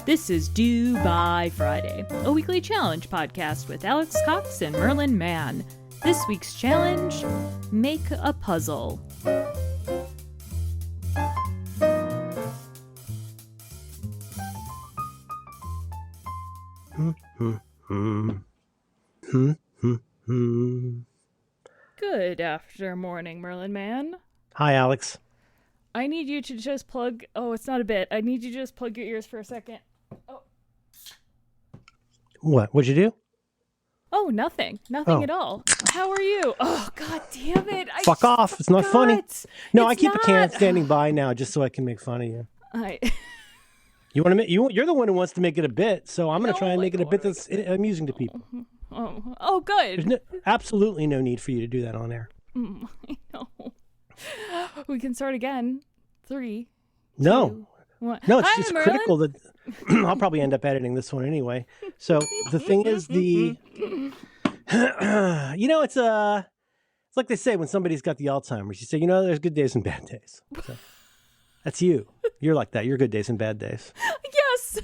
This is Due by Friday, a weekly challenge podcast with Alex Cox and Merlin Mann. This week's challenge, make a puzzle. Good after morning, Merlin Mann. Hi, Alex. I need you to just plug... Oh, it's not a bit. I need you to just plug your ears for a second. Oh, What? What'd you do? nothing. Nothing at all. How are you? Oh, god damn it. Fuck off. It's not funny. No, I It's keep a can not. standing by now just so I can make fun of you. I... You want to make you're the one who wants to make it a bit, so I'm going to try and No, make it a bit that's amusing to people. Oh, good. There's absolutely no need for you to do that on air. I know. We can start again. 3, No. 2, 1. No, it's Hi, just Merlin. critical that I'll probably end up editing this one anyway. So the thing is it's like they say when somebody's got the Alzheimer's, you say, there's good days and bad days. So, that's you. You're like that. You're good days and bad days. Yes,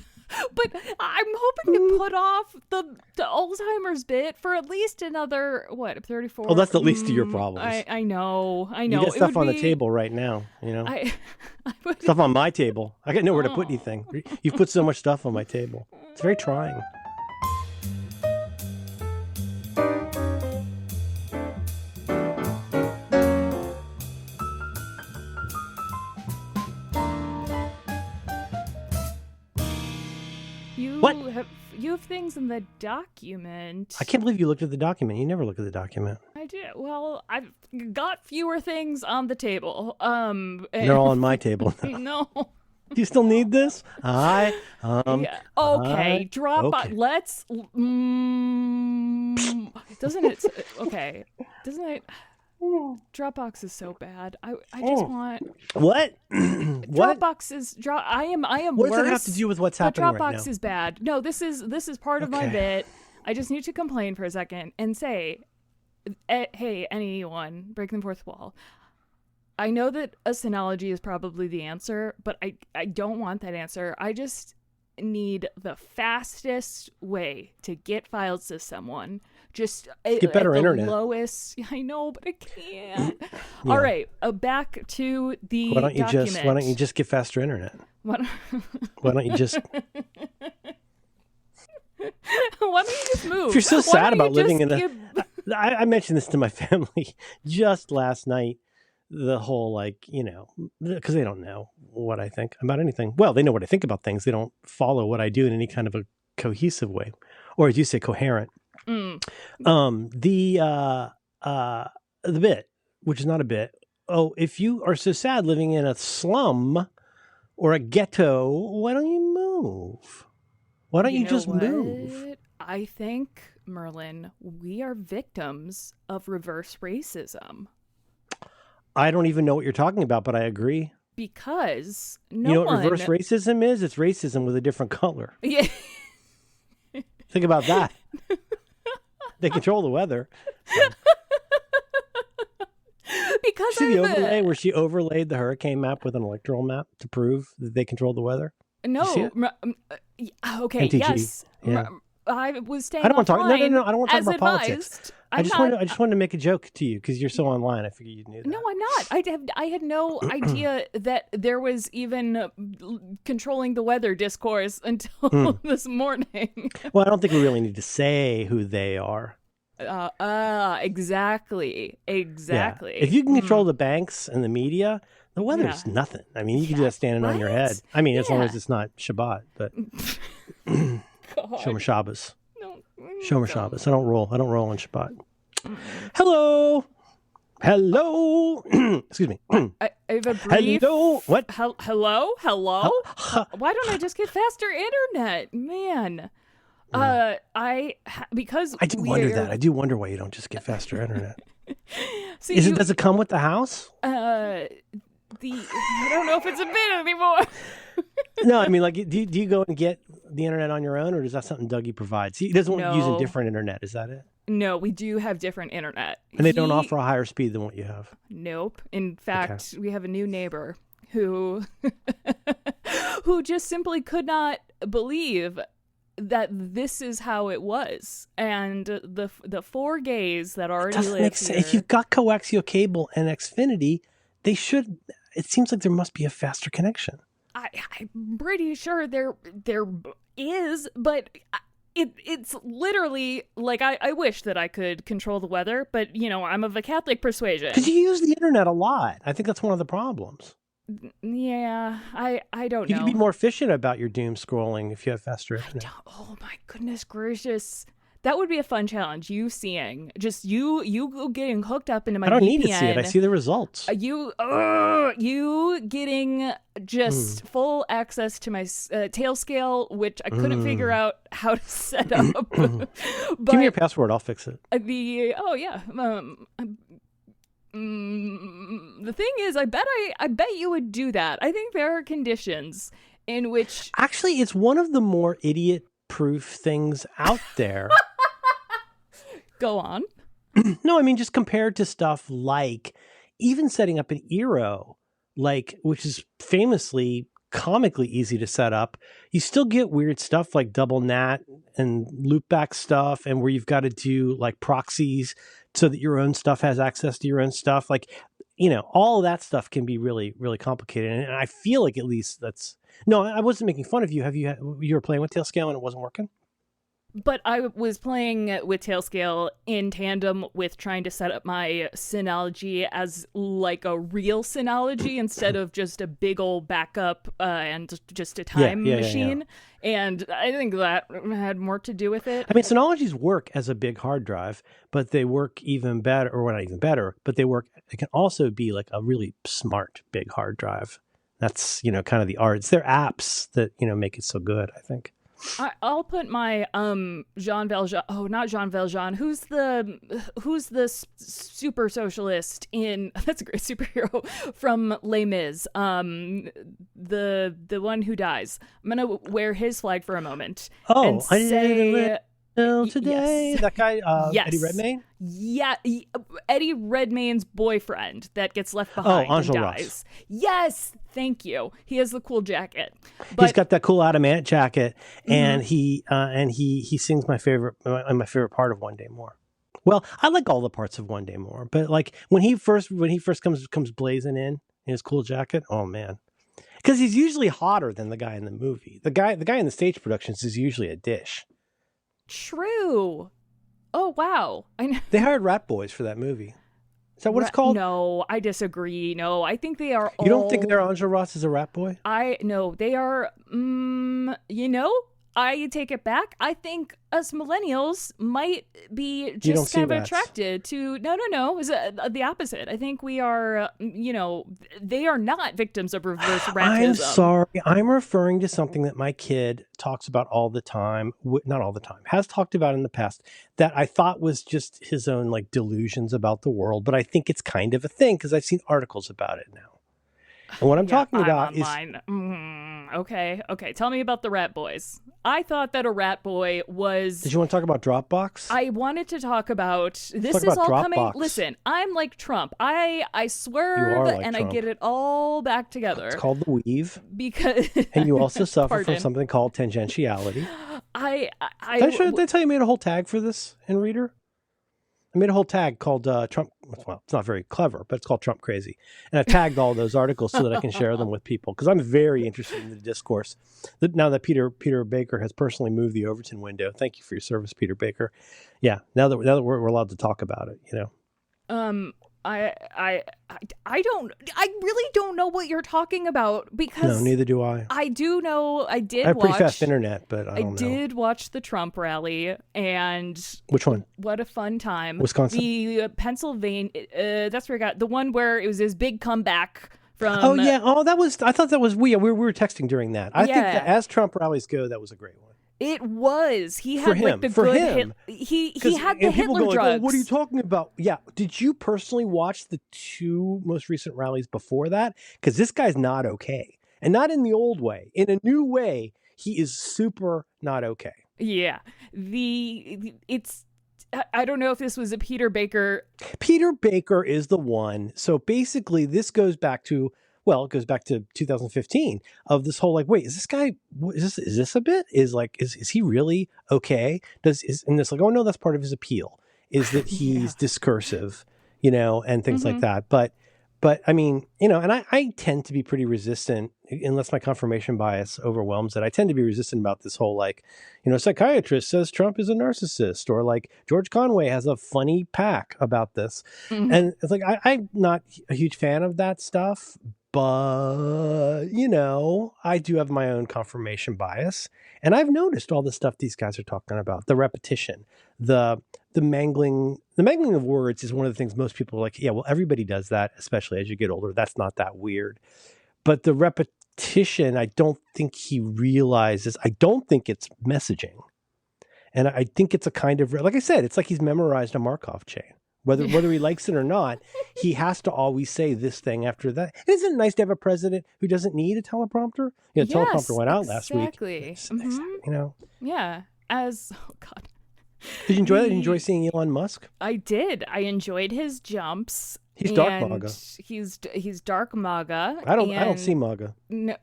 but I'm hoping to put off the Alzheimer's bit for at least another, 34? Well, that's the least of your problems. I know. You got stuff on the table right now, I would, Stuff on my table. I got nowhere to put anything. You've put so much stuff on my table. It's very trying. What? You have things in the document. I can't believe you looked at the document. You never look at the document. I did. Well, I've got fewer things on the table. They're all on my table now. No. Do you still need this? Yeah. Okay. Drop. okay. Let's. Doesn't it? Okay. Doesn't it? Dropbox is so bad. I just want. What? What? Dropbox is I am What worse. does that have to do with what's But happening Dropbox right now? is bad. No, this is part of my Okay. bit. I just need to complain for a second and say, hey, anyone, break the fourth wall. I know that a Synology is probably the answer, but I don't want that answer. I just need the fastest way to get files to someone. Just Get better at the internet. lowest. I know, but I can't. All right, back to the Why don't document. you just get faster internet? What? Why don't you just Why don't you just move? If you're so Why sad don't about you living just in I mentioned this to my family just last night. The whole because they don't know what I think about anything. Well, they know what I think about things. They don't follow what I do in any kind of a cohesive way, or as you say, coherent. The bit, which is not a bit. Oh, if you are so sad living in a slum or a ghetto, why don't you move? Why don't you just move? I think, Merlin, we are victims of reverse racism. I don't even know what you're talking about, but I agree. Because You know what reverse racism is? It's racism with a different color. Yeah. Think about that. They control the weather. Because See the overlay where she overlaid the hurricane map with an electoral map to prove that they control the weather? No. see it? Okay, NTG, yes. yeah. I was staying I don't want to talk. offline No. I don't want to as talk about advised. politics. I just wanted to make a joke to you because you're so online. I figured you knew that. No, I'm not. I had no idea that there was even controlling the weather discourse until this morning. Well, I don't think we really need to say who they are. Exactly. Yeah. If you can control the banks and the media, the weather's Yeah. nothing. I mean, you can do that standing on your head. I mean, as long Yeah. as it's not Shabbat, but God. Shomer Shabbos. No. Shomer Shabbos. I don't roll on Shabbat. Hello. Excuse me. I have a brief... Hello. What? Hello? Why don't I just get faster internet? Man. Because I do wonder that. I do wonder why you don't just get faster internet. See, Does it come with the house? I don't know if it's a bit anymore. No, I mean, do you go and get the internet on your own, or is that something Dougie provides? He doesn't want you using different internet. Is that it? No, we do have different internet. And they don't offer a higher speed than what you have? Nope. In fact, we have a new neighbor who who just simply could not believe that this is how it was, and the four gays that already Doesn't live make sense. If here. you've got coaxial cable and Xfinity, they should. It seems like there must be a faster connection. I'm pretty sure there is, but it's literally like I wish that I could control the weather, but you know, I'm of a Catholic persuasion. Because you use the internet a lot. I think that's one of the problems. Yeah, I don't You know. can be more efficient about your doom scrolling if you have faster internet. Oh my goodness gracious. That would be a fun challenge. You seeing just you getting hooked up into my I don't VPN. need to see it. I see the results. You getting just full access to my tail scale, which I couldn't figure out how to set up. But Give me your password. I'll fix it. the thing is, I bet you would do that. I think there are conditions in which Actually, it's one of the more idiot-proof things out there. go on. No, I mean, just compared to stuff like even setting up an Eero, like, which is famously comically easy to set up, you still get weird stuff like double NAT and loopback stuff, and where you've got to do like proxies so that your own stuff has access to your own stuff. Like, you know, all of that stuff can be really, really complicated. And I feel like at least that's, no, I wasn't making fun of you. You were playing with Tailscale and it wasn't working? But I was playing with Tailscale in tandem with trying to set up my Synology as like a real Synology instead of just a big old backup and just a time machine. And I think that had more to do with it. I mean, Synologies work as a big hard drive, but they work even better, or well, not even better, but they can also be like a really smart big hard drive. That's, you know, kind of the art. It's their apps that, you know, make it so good, I think. I'll put my Jean Valjean. Oh, not Jean Valjean. Who's the super socialist in? That's a great superhero from Les Mis. The one who dies. I'm gonna wear his flag for a moment. Oh, and say. Today, yes. That guy, yes. Eddie Redmayne? Yeah, Eddie Redmayne's boyfriend that gets left behind and dies. Yes, thank you. He has the cool jacket. But he's got that cool adamant jacket, and he sings my favorite part of One Day More. Well, I like all the parts of One Day More, but like when he first comes blazing in his cool jacket, oh man. Because he's usually hotter than the guy in the movie. The guy in the stage productions is usually a dish. True. Oh, wow. I know. They hired rat boys for that movie. Is that what it's called? No, I disagree. No, I think they are all... You don't think Angela Ross is a rat boy? No, they are, you know, I take it back. I think us millennials might be just kind of attracted to... No. It's the opposite. I think we are, you know, they are not victims of reverse ratism. I'm sorry. I'm referring to something that my kid talks about all the time. Not all the time. Has talked about in the past that I thought was just his own like delusions about the world. But I think it's kind of a thing because I've seen articles about it now. And what I'm talking about is... Okay. Tell me about the rat boys. I thought that a rat boy was... Did you want to talk about Dropbox? I wanted to talk about... This is all coming... Listen, I'm like Trump. I swerve and Trump. I get it all back together. It's called the weave. Because... And you also suffer from something called tangentiality. Did I tell you I made a whole tag for this in Reader? I made a whole tag called Trump. Well, it's not very clever, but it's called Trump Crazy. And I've tagged all those articles so that I can share them with people because I'm very interested in the discourse. Now that Peter Baker has personally moved the Overton window. Thank you for your service, Peter Baker. Yeah, now that we're allowed to talk about it, you know. I really don't know what you're talking about because no, neither do I. I do know I have pretty fast internet, but I don't know. I did watch the Trump rally and which one? What a fun time! Wisconsin, the Pennsylvania. That's where I got the one where it was his big comeback from. Oh yeah, I thought that was we were texting during that. I think that as Trump rallies go, that was a great one. It was. He had like the good. He had the Hitler drugs. Like, oh, what are you talking about? Yeah. Did you personally watch the two most recent rallies before that? Because this guy's not okay, and not in the old way. In a new way, he is super not okay. Yeah. It's. I don't know if this was a Peter Baker. Peter Baker is the one. So basically, this goes back to well, it goes back to 2015 of this whole like, wait, is this guy, is this a bit? Is he really okay? And it's like, oh no, that's part of his appeal is that he's discursive, and things like that. But I mean, and I tend to be pretty resistant unless my confirmation bias overwhelms it. I tend to be resistant about this whole like, psychiatrist says Trump is a narcissist, or like George Conway has a funny pack about this. And it's like, I'm not a huge fan of that stuff, but I do have my own confirmation bias. And I've noticed all the stuff these guys are talking about, the repetition, the mangling of words is one of the things most people are like, yeah, well, everybody does that, especially as you get older. That's not that weird. But the repetition, I don't think he realizes. I don't think it's messaging. And I think it's a kind of, like I said, it's like he's memorized a Markov chain. Whether he likes it or not, he has to always say this thing after that. Isn't it nice to have a president who doesn't need a teleprompter? Teleprompter went out last week. Exactly. Yeah. Oh God. Did you enjoy that? Did you enjoy seeing Elon Musk? I did. I enjoyed his jumps. He's dark MAGA. He's dark MAGA. I don't see MAGA. No.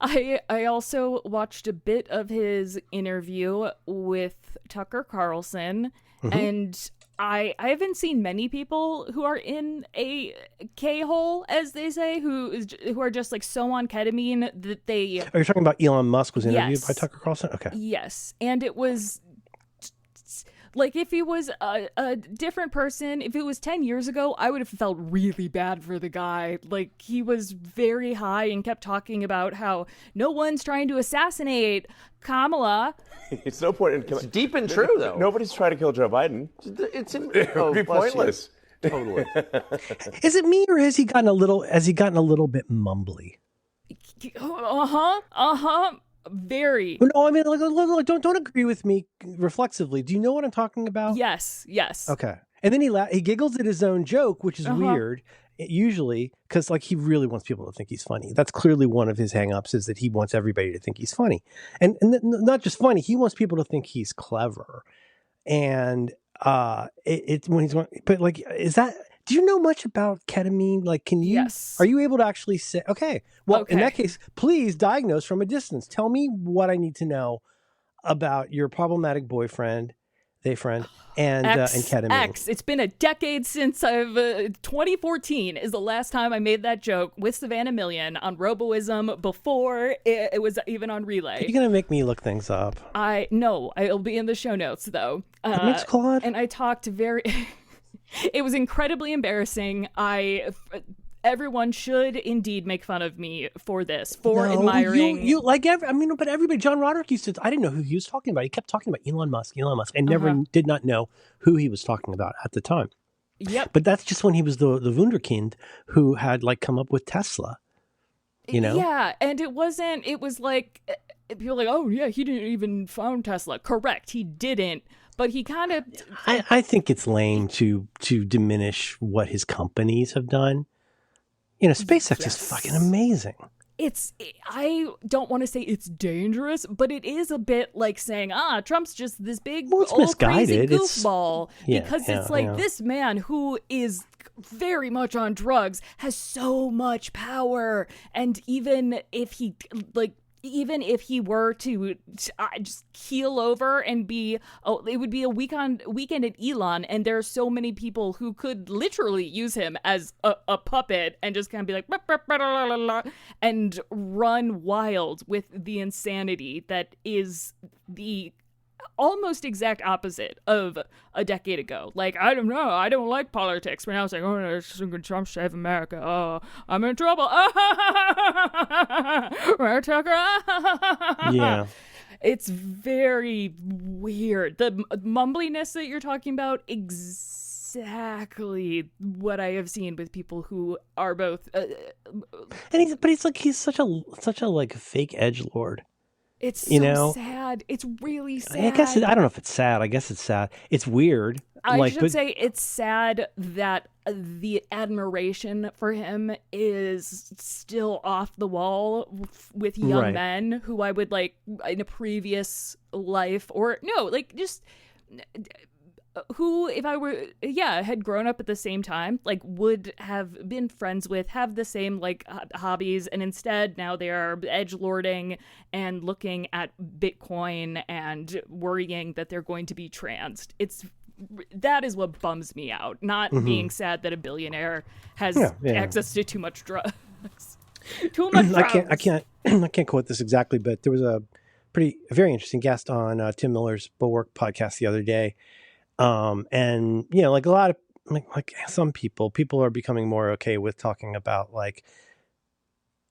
I also watched a bit of his interview with Tucker Carlson, and I haven't seen many people who are in a K-hole, as they say, who are just like so on ketamine that they... Are you talking about Elon Musk was interviewed by Tucker Carlson? Okay. Yes. And it was... Like, if he was a different person, if it was 10 years ago, I would have felt really bad for the guy. Like, he was very high and kept talking about how no one's trying to assassinate Kamala. It's no point in... It's deep and true, though. Nobody's trying to kill Joe Biden. It would be pointless. Totally. Is it me, or has he gotten a little bit mumbly? Very. No, I mean, look, don't agree with me reflexively. Do you know what I'm talking about? Yes. Okay. And then he giggles at his own joke, which is weird, usually, because like he really wants people to think he's funny. That's clearly one of his hangups, is that he wants everybody to think he's funny, and not just funny. He wants people to think he's clever, and it's when he's, but like, is that? Do you know much about ketamine? Like, are you able to actually say, okay, well, in that case, please diagnose from a distance. Tell me what I need to know about your problematic boyfriend, and ketamine. It's been a decade since 2014 is the last time I made that joke with Savannah Million on Roboism before it was even on Relay. Are you going to make me look things up? No, it'll be in the show notes though. Mixcloud? And I talked very... It was incredibly embarrassing. Everyone should indeed make fun of me for this, admiring. You like but everybody. John Roderick used to. I didn't know who he was talking about. He kept talking about Elon Musk, and did not know who he was talking about at the time. Yep. But that's just when he was the wunderkind who had like come up with Tesla. Yeah, and it wasn't. It was like people were like, oh yeah, he didn't even found Tesla. Correct, he didn't. But he kind of... I think it's lame to diminish what his companies have done. SpaceX is fucking amazing. I don't want to say it's dangerous, but it is a bit like saying, Trump's just this big old crazy goofball. Because it's like this man who is very much on drugs has so much power. And even if he were to just keel over and it would be a weekend at Elon, and there are so many people who could literally use him as a puppet and just kind of be like, and run wild with the insanity that is the almost exact opposite of a decade ago. Like, I don't know, I don't like politics. But now it's like, oh no, Trump save America. Oh, I'm in trouble. Yeah. It's very weird. The mumbliness that you're talking about, exactly what I have seen with people who are both. And he's such a like fake edgelord. It's so sad. It's really sad. I guess I don't know if it's sad. I guess it's sad. It's weird. I should say it's sad that the admiration for him is still off the wall with young men who I would like in a previous life, or no, like just who, if I were, had grown up at the same time, like would have been friends with, have the same like hobbies, and instead now they are edgelording and looking at Bitcoin and worrying that they're going to be transed. That is what bums me out, not being sad that a billionaire has access to too much drugs. Too much drugs. I can't quote this exactly, but there was a very interesting guest on Tim Miller's Bulwark podcast the other day. And like a lot of like some people are becoming more okay with talking about like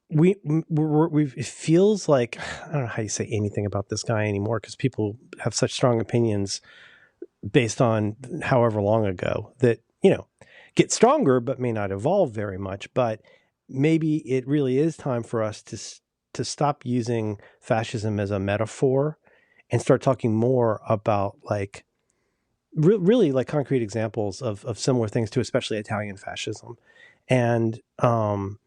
it feels like, I don't know how you say anything about this guy anymore, because people have such strong opinions based on however long ago that, get stronger, but may not evolve very much. But maybe it really is time for us to stop using fascism as a metaphor and start talking more about like really like concrete examples of similar things to especially Italian fascism. And, and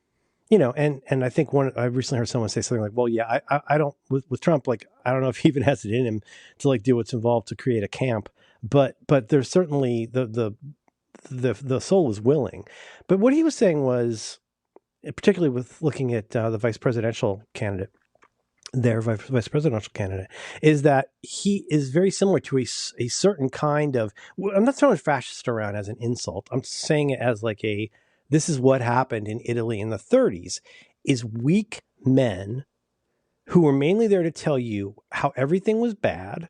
I think I recently heard someone say something like, well, yeah, I don't, with Trump, like, I don't know if he even has it in him to like do what's involved to create a camp, but there's certainly the soul is willing. But what he was saying was, particularly with looking at the vice presidential candidate, is that he is very similar to a certain kind of, I'm not throwing fascist around as an insult. I'm saying it as like this is what happened in Italy in the 30s, is weak men who were mainly there to tell you how everything was bad,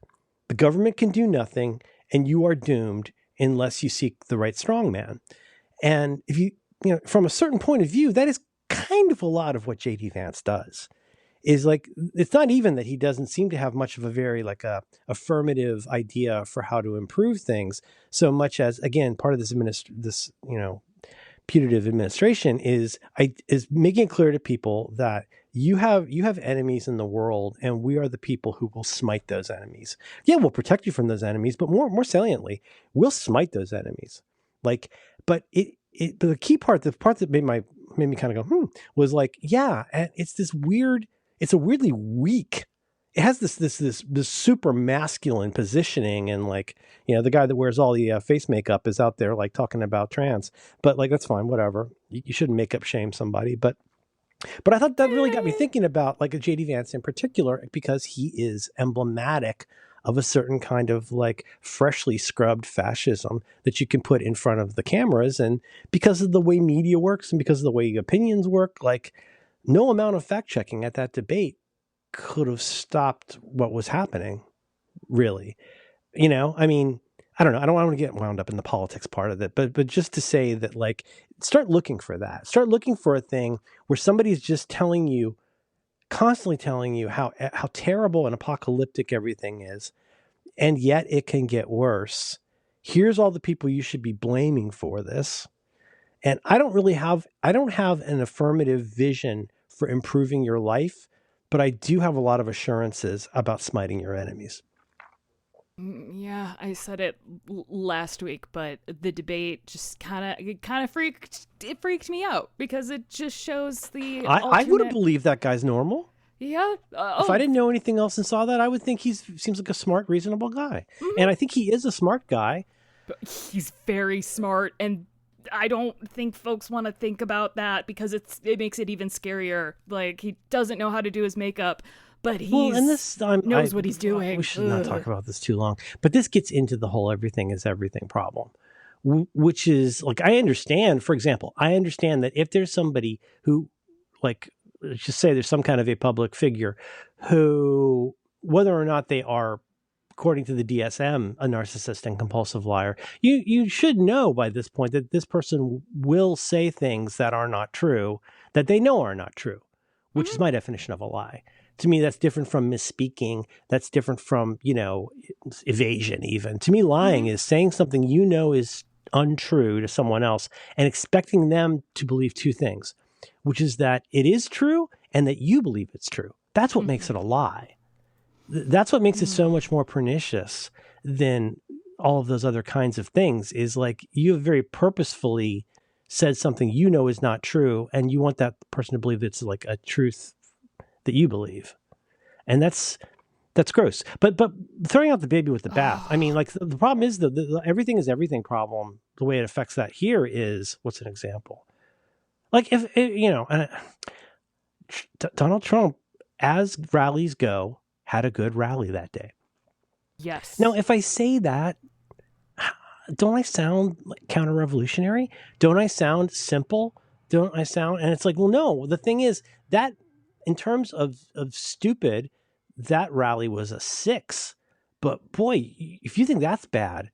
the government can do nothing, and you are doomed unless you seek the right strong man. And if you from a certain point of view, that is kind of a lot of what J.D. Vance does. Is like, it's not even that he doesn't seem to have much of a very like a affirmative idea for how to improve things, so much as, again, part of this putative administration is making it clear to people that you have enemies in the world, and we are the people who will smite those enemies. Yeah, we'll protect you from those enemies, but more saliently, we'll smite those enemies. Like, but the key part, the part that made me kind of go, was like, yeah, it's a weirdly weak. It has this super masculine positioning, and like, the guy that wears all the face makeup is out there like talking about trans, but like, that's fine, whatever. You shouldn't makeup shame somebody, but I thought that really got me thinking about like a J.D. Vance in particular, because he is emblematic of a certain kind of like freshly scrubbed fascism that you can put in front of the cameras, and because of the way media works and because of the way opinions work, like, no amount of fact checking at that debate could have stopped what was happening, really. I mean, I don't know. I don't want to get wound up in the politics part of it, but just to say that, like, start looking for that. Start looking for a thing where somebody's just constantly telling you how terrible and apocalyptic everything is, and yet it can get worse. Here's all the people you should be blaming for this. And I don't have an affirmative vision for improving your life, but I do have a lot of assurances about smiting your enemies. Yeah, I said it last week, but the debate just kind of freaked me out, because it just shows the I wouldn't believe that guy's normal. Yeah. If I didn't know anything else and saw that, I would think he seems like a smart, reasonable guy. Mm-hmm. And I think he is a smart guy. But he's very smart, and I don't think folks want to think about that, because it makes it even scarier. Like, he doesn't know how to do his makeup, but he knows what he's doing. We should not talk about this too long. But this gets into the whole everything is everything problem, which is like, I understand, for example, that if there's somebody who, like, let's just say there's some kind of a public figure who, whether or not they are, according to the DSM, a narcissist and compulsive liar, you should know by this point that this person will say things that are not true, that they know are not true, which is my definition of a lie. To me, that's different from misspeaking. That's different from, evasion even. To me, lying is saying something is untrue to someone else and expecting them to believe two things, which is that it is true and that you believe it's true. That's what makes it a lie. That's what makes it so much more pernicious than all of those other kinds of things, is like, you have very purposefully said something is not true, and you want that person to believe it's like a truth that you believe. And that's That's gross. But throwing out the baby with the bath. I mean, like the problem is the everything is everything problem. The way it affects that here is, what's an example? Like if Donald Trump, as rallies go, had a good rally that day. Yes. Now, if I say that, don't I sound like counter-revolutionary? Don't I sound simple? Don't I sound? And it's like, well, no. The thing is that in terms of stupid, that rally was a 6. But boy, if you think that's bad,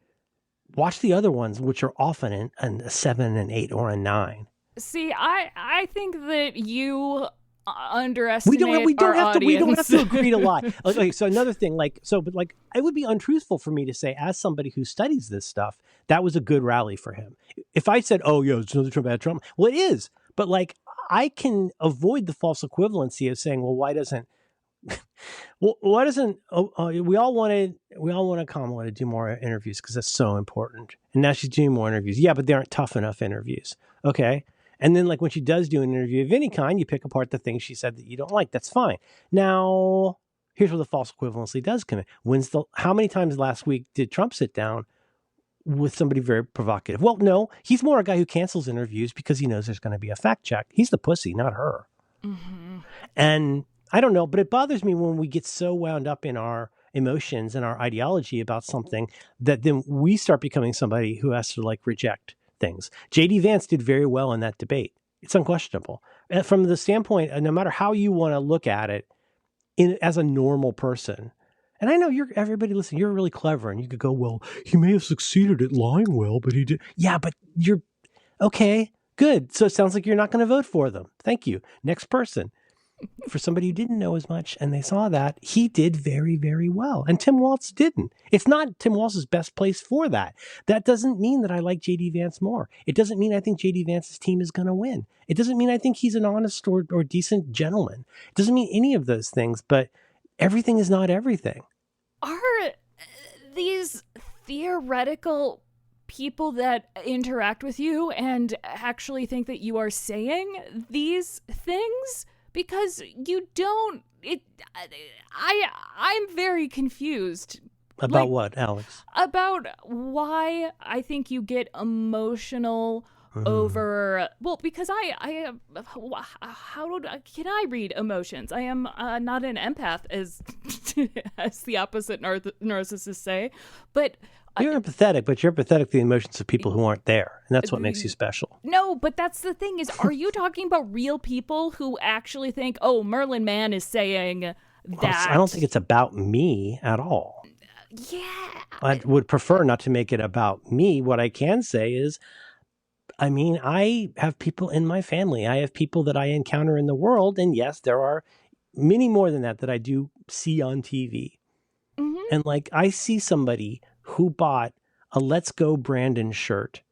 watch the other ones, which are often a 7, an 8, or a 9. See, I think that you underestimate we don't our have to we don't have to audience. agree to lie. Okay, so another thing, but it would be untruthful for me to say, as somebody who studies this stuff, that was a good rally for him. If I said, oh yeah, it's another Trump, bad Trump, well, it is, but like I can avoid the false equivalency of saying, well, why doesn't we all wanted Kamala to do more interviews because that's so important, and now she's doing more interviews. Yeah, but they aren't tough enough interviews. Okay. And then, like, when she does do an interview of any kind, you pick apart the things she said that you don't like. That's fine. Now, here's where the false equivalency does come in. How many times last week did Trump sit down with somebody very provocative? Well, no, he's more a guy who cancels interviews because he knows there's going to be a fact check. He's the pussy, not her. Mm-hmm. And I don't know, but it bothers me when we get so wound up in our emotions and our ideology about something that then we start becoming somebody who has to like reject things. J.D. Vance did very well in that debate. It's unquestionable. And from the standpoint, no matter how you want to look at it, as a normal person, and I know everybody listening, you're really clever, and you could go, well, he may have succeeded at lying well, but he did. Yeah, but you're okay, good. So it sounds like you're not going to vote for them. Thank you. Next person. For somebody who didn't know as much and they saw that, he did very, very well. And Tim Walz didn't. It's not Tim Walz's best place for that. That doesn't mean that I like J.D. Vance more. It doesn't mean I think J.D. Vance's team is going to win. It doesn't mean I think he's an honest or decent gentleman. It doesn't mean any of those things, but everything is not everything. Are these theoretical people that interact with you and actually think that you are saying these things? Because you don't. I'm very confused. About what, Alex? About why I think you get emotional over. Well, because can I read emotions? I am not an empath, as the opposite narcissists say, but. You're empathetic, but you're empathetic to the emotions of people who aren't there, and that's what makes you special. No, but that's the thing is, are you talking about real people who actually think, oh, Merlin Mann is saying that? I don't think it's about me at all. Yeah. I would prefer not to make it about me. What I can say is, I mean, I have people in my family. I have people that I encounter in the world, and yes, there are many more than that I do see on TV. Mm-hmm. And like, I see somebody who bought a Let's Go Brandon shirt.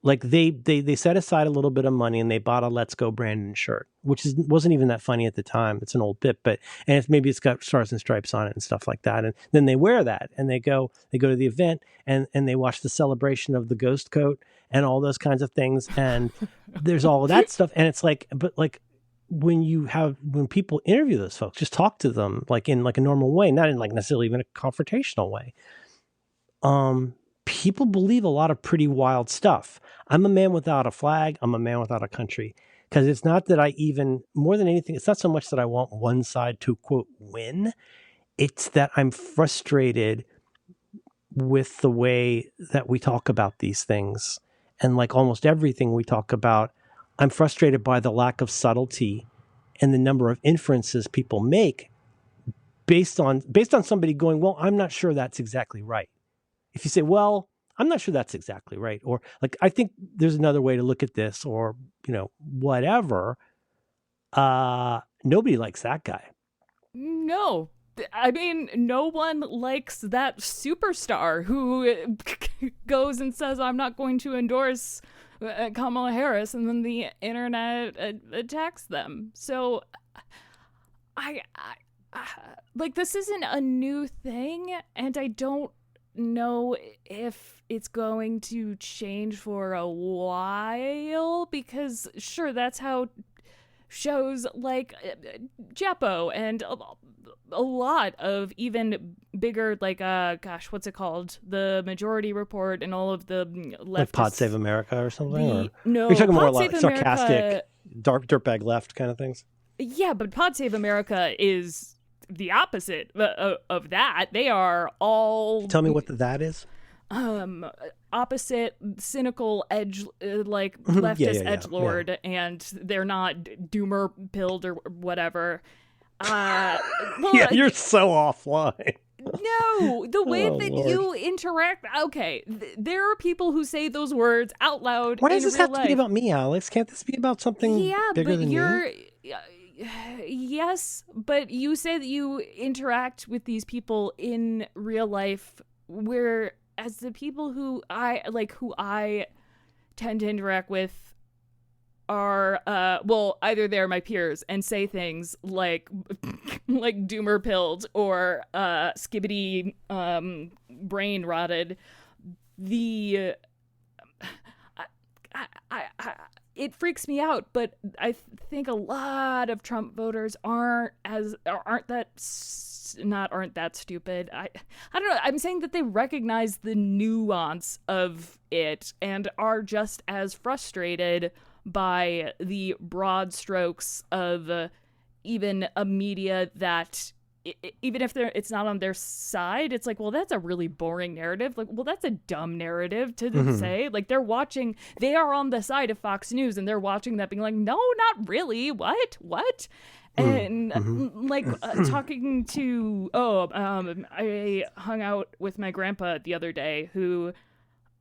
Like they set aside a little bit of money and they bought a Let's Go Brandon shirt, which wasn't even that funny at the time. It's an old bit, but maybe it's got stars and stripes on it and stuff like that. And then they wear that and they go to the event and they watch the celebration of the ghost coat and all those kinds of things. And there's all of that stuff. And it's like, but like when people interview those folks, just talk to them like in like a normal way, not in like necessarily even a confrontational way. People believe a lot of pretty wild stuff. I'm a man without a flag. I'm a man without a country. Because it's not that more than anything, it's not so much that I want one side to, quote, win. It's that I'm frustrated with the way that we talk about these things. And like almost everything we talk about, I'm frustrated by the lack of subtlety and the number of inferences people make based on somebody going, well, I'm not sure that's exactly right. If you say, well, I'm not sure that's exactly right, or like, I think there's another way to look at this, or, whatever, nobody likes that guy. No. I mean, no one likes that superstar who goes and says, I'm not going to endorse Kamala Harris, and then the internet attacks them. So I like, this isn't a new thing, and I don't know if it's going to change for a while, because sure, that's how shows like Chapo and a lot of even bigger, like, gosh, what's it called? The Majority Report and all of the leftist... Like Pod Save America or something? No, you're talking more Pod like Save sarcastic, America, dirtbag left kind of things? Yeah, but Pod Save America is the opposite of that. They are all... Tell me what that is. Opposite, cynical edge, like leftist edgelord, and they're not doomer pilled or whatever. Well, yeah, you're so offline. No, the way that Lord. you interact. Okay, there are people who say those words out loud. Why does in this real have to be life. about me, Alex? Can't this be about something bigger than me? Yes, but you say that you interact with these people in real life, where as the people who I tend to interact with are either they're my peers and say things like like doomer pilled or skibbity brain rotted. It freaks me out, but I think a lot of Trump voters aren't that stupid. I don't know. I'm saying that they recognize the nuance of it and are just as frustrated by the broad strokes of even a media that, even if it's not on their side, it's like, well, that's a really boring narrative. Like, well, that's a dumb narrative to say. Like, they are on the side of Fox News and they're watching that being like, no, not really. What? And talking to, I hung out with my grandpa the other day, who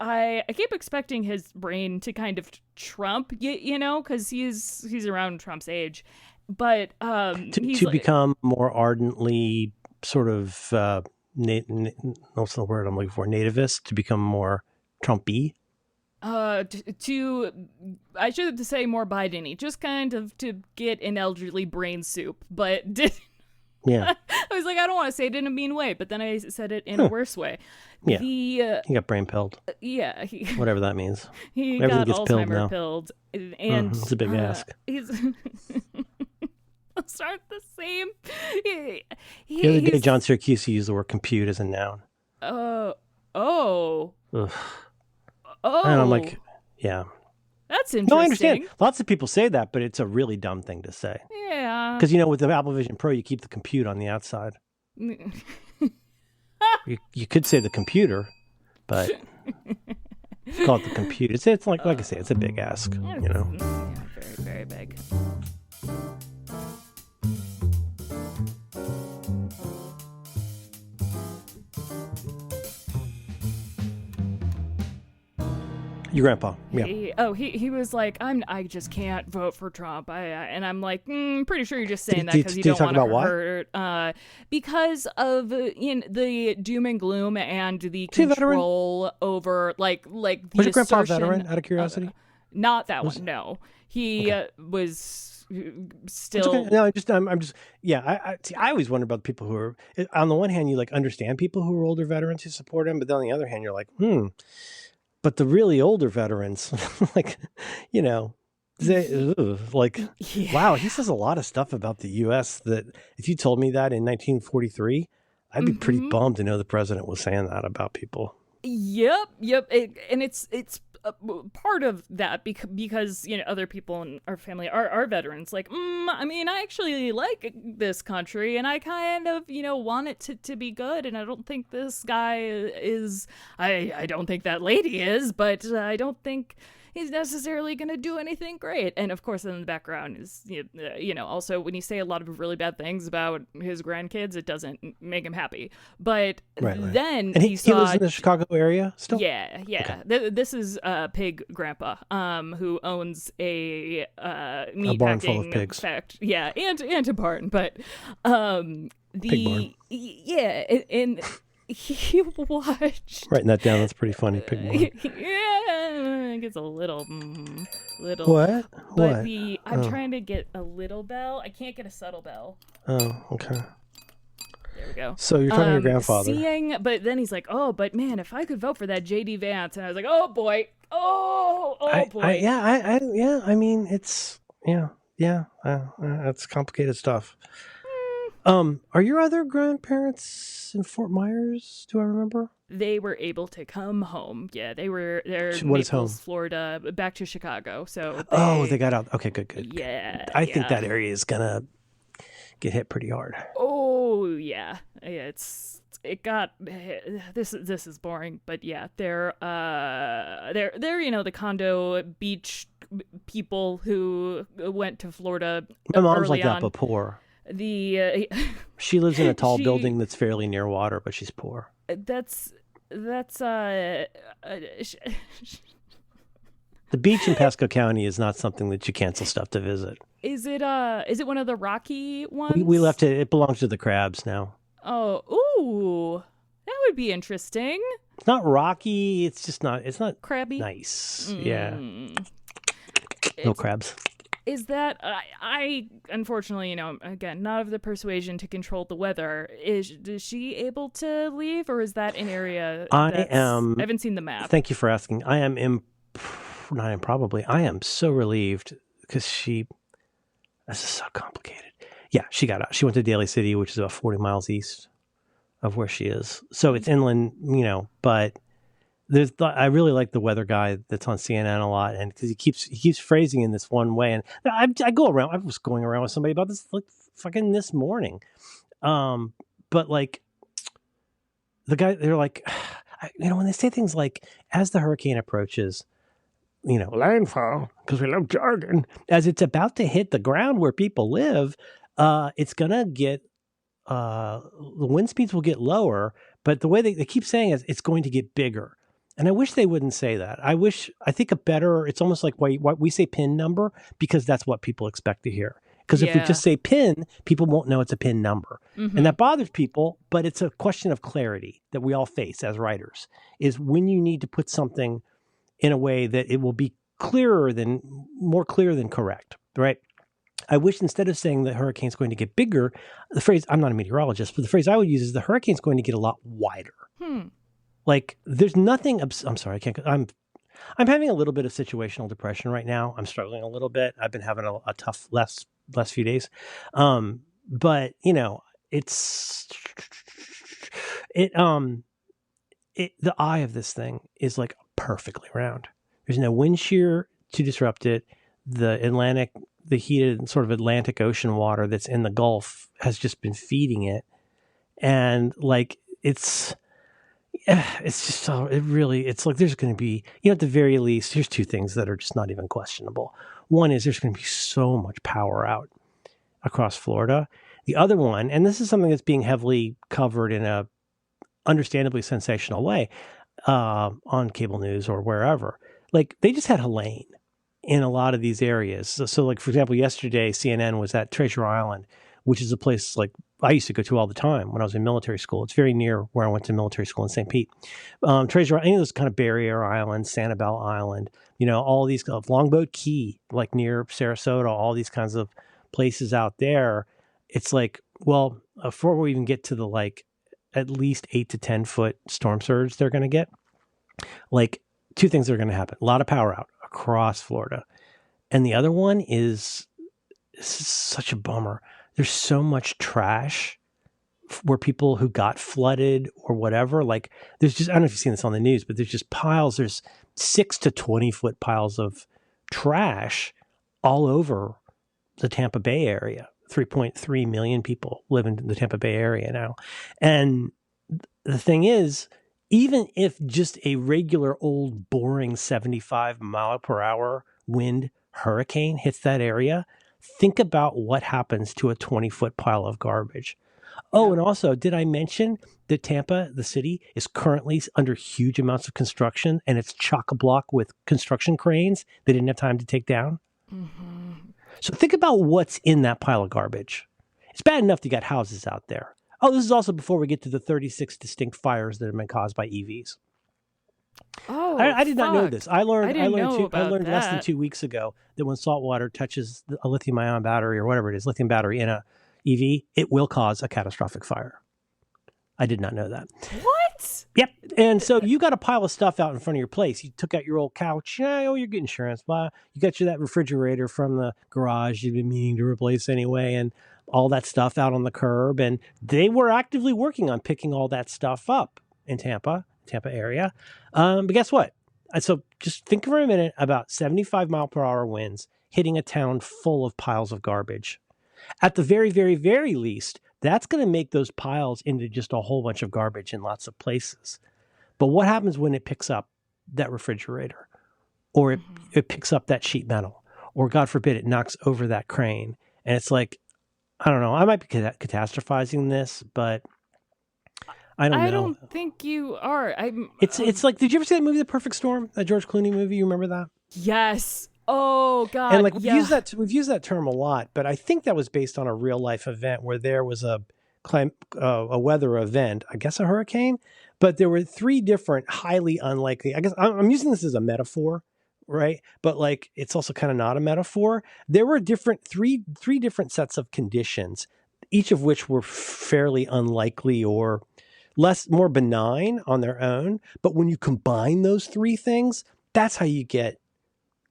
I keep expecting his brain to kind of Trump, because he's around Trump's age. But to become more ardently sort of what's the word I'm looking for? Nativist, to become more Trumpy. I should say more Biden-y, just kind of to get an elderly brain soup. But yeah, I was like, I don't want to say it in a mean way, but then I said it in a worse way. Yeah, he got brain pilled. Yeah, whatever that means. He Everything got gets Alzheimer pilled, and it's a big ask. He's those aren't the same. The other day, John Syracuse used the word compute as a noun. Oh. Ugh. And I'm like, yeah. That's interesting. No, I understand. Lots of people say that, but it's a really dumb thing to say. Yeah. Because, with the Apple Vision Pro, you keep the compute on the outside. you could say the computer, but call it the compute. It's like I say, it's a big ask, Yeah, very, very big. Your grandpa, yeah. He was like, I just can't vote for Trump. And I'm like, pretty sure you're just saying that because you don't want to hurt. Because of the doom and gloom and the control over like the was your grandpa a veteran? Out of curiosity, not that one. No, he was still. Okay. No, I'm just. Yeah, I always wonder about people who are. On the one hand, you understand people who are older veterans who support him, but then on the other hand, you're like, But the really older veterans, wow, he says a lot of stuff about the U.S. that if you told me that in 1943, I'd be pretty bummed to know the president was saying that about people. Yep. And it's part of that because other people in our family are veterans. Like, I actually like this country, and I kind of want it to be good. And I don't think this guy is. I don't think that lady is, but I don't think he's necessarily going to do anything great. And of course, in the background is also when you say a lot of really bad things about his grandkids, it doesn't make him happy. But then and he lives in the Chicago area still. Yeah. Okay. This is Pig Grandpa, who owns a meat barn packing full of pigs. Yeah, and a barn, but Pig barn. Yeah, and he watched. Writing that down. That's pretty funny. Pig barn. Yeah, it gets a little. What? But I'm trying to get a little bell. I can't get a subtle bell. Oh, okay. There we go. So you're talking to your grandfather. But then he's like, oh, but man, if I could vote for that J.D. Vance. And I was like, oh, boy. Oh, boy. I mean, it's, Yeah, that's complicated stuff. Are your other grandparents in Fort Myers? Do I remember? They were able to come home. Yeah, they're What is Naples, home? Florida, back to Chicago. So They got out. Okay, good. Yeah, I think yeah. that area is gonna get hit pretty hard. Oh yeah, it got this is boring, but yeah, they're the condo beach people who went to Florida My mom's early like that, on. but poor. The She lives in a tall she- building that's fairly near water, but she's poor. that's The beach in Pasco County is not something that you cancel stuff to visit. is it one of the rocky ones? We left it. It belongs to the crabs now. Oh, ooh, that would be interesting. It's not rocky. It's just not. It's not Crabby. nice. Yeah. No It's- crabs. Is that I unfortunately, again, not of the persuasion to control the weather. Is she able to leave, or is that an area? I haven't seen the map. Thank you for asking. I am I am so relieved because this is so complicated. Yeah, she got out. She went to Daly City, which is about 40 miles east of where she is. So it's inland, but I really like the weather guy that's on CNN a lot, and because he keeps phrasing in this one way, and I go around. I was going around with somebody about this like fucking this morning, but like the guy, they're like, when they say things like as the hurricane approaches, landfall, because we love jargon, as it's about to hit the ground where people live, it's gonna get the wind speeds will get lower, but the way they keep saying is it's going to get bigger. And I wish they wouldn't say that. I think it's almost like why we say pin number, because that's what people expect to hear. Because if we just say pin, people won't know it's a pin number. Mm-hmm. And that bothers people, but it's a question of clarity that we all face as writers, is when you need to put something in a way that it will be more clear than correct, right? I wish instead of saying the hurricane's going to get bigger, the phrase, I'm not a meteorologist, but the phrase I would use is the hurricane's going to get a lot wider. Like there's nothing, I'm sorry, I'm having a little bit of situational depression right now. I'm struggling a little bit. I've been having a tough last few days. But the eye of this thing is like perfectly round. There's no wind shear to disrupt it. The heated sort of Atlantic Ocean water that's in the Gulf has just been feeding it. And like, it's just so it's like there's going to be, at the very least, here's two things that are just not even questionable. One is there's going to be so much power out across Florida. The other one, and this is something that's being heavily covered in a understandably sensational way on cable news or wherever, like they just had Helene in a lot of these areas. So like, for example, yesterday, CNN was at Treasure Island, which is a place like I used to go to all the time when I was in military school. It's very near where I went to military school in St. Pete. Treasure, any of those kind of Barrier Island, Sanibel Island, all these Longboat Key, like near Sarasota, all these kinds of places out there. It's like, well, before we even get to the like at least 8 to 10 foot storm surge they're going to get, like two things are going to happen. A lot of power out across Florida. And the other one is such a bummer. There's so much trash where people who got flooded or whatever, like there's just, I don't know if you've seen this on the news, but there's just piles, there's 6 to 20 foot piles of trash all over the Tampa Bay area. 3.3 million people live in the Tampa Bay area now. And the thing is, even if just a regular old boring 75 mile per hour wind hurricane hits that area, think about what happens to a 20-foot pile of garbage. Oh, and also, did I mention that Tampa, the city, is currently under huge amounts of construction, and it's chock-a-block with construction cranes they didn't have time to take down? Mm-hmm. So think about what's in that pile of garbage. It's bad enough you got houses out there. Oh, this is also before we get to the 36 distinct fires that have been caused by EVs. Oh, I did not know this. I learned less than that. 2 weeks ago that when salt water touches a lithium-ion battery or whatever it is, lithium battery in a EV, it will cause a catastrophic fire. I did not know that. What? What? Yep. And so you got a pile of stuff out in front of your place. You took out your old couch. Yeah, oh, you're getting insurance. Blah. You got that refrigerator from the garage you've been meaning to replace anyway, and all that stuff out on the curb. And they were actively working on picking all that stuff up in Tampa area. But guess what? So just think for a minute about 75-mile-per-hour winds hitting a town full of piles of garbage. At the very, very, very least, that's going to make those piles into just a whole bunch of garbage in lots of places. But what happens when it picks up that refrigerator, or it picks up that sheet metal, or God forbid it knocks over that crane? And it's like, I don't know, I might be catastrophizing this, but I don't know. I don't think you are. It's like, did you ever see that movie, The Perfect Storm? That George Clooney movie? You remember that? Yes. Oh God. And like we've used that term a lot, but I think that was based on a real life event where there was a weather event, I guess a hurricane, but there were 3 different highly unlikely. I guess I'm using this as a metaphor, right? But like it's also kind of not a metaphor. There were three different sets of conditions, each of which were fairly unlikely or more benign on their own. But when you combine those 3 things, that's how you get,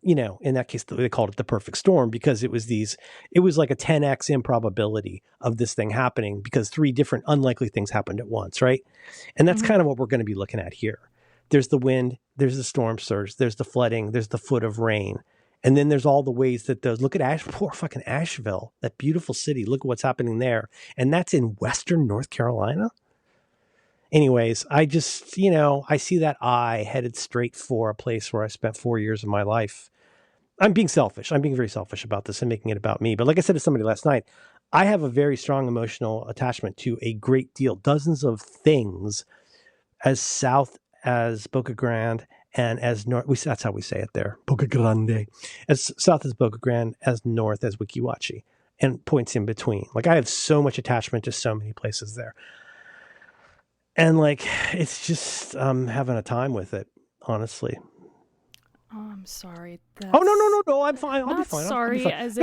in that case, they called it the perfect storm, because it was like a 10x improbability of this thing happening because 3 different unlikely things happened at once, right? And that's kind of what we're going to be looking at here. There's the wind, there's the storm surge, there's the flooding, there's the foot of rain. And then there's all the ways that look at poor fucking Asheville, that beautiful city. Look at what's happening there. And that's in Western North Carolina. Anyways, I just, I see that eye headed straight for a place where I spent 4 years of my life. I'm being selfish. I'm being very selfish about this and making it about me. But like I said to somebody last night, I have a very strong emotional attachment to a great deal, dozens of things as south as Boca Grande and as north. That's how we say it there. Boca Grande. As south as Boca Grande, as north as Weeki Wachee, and points in between. Like I have so much attachment to so many places there. And like, it's just having a time with it, honestly. Oh, I'm sorry. Oh no! I'm fine. I'll be fine. Sorry, It's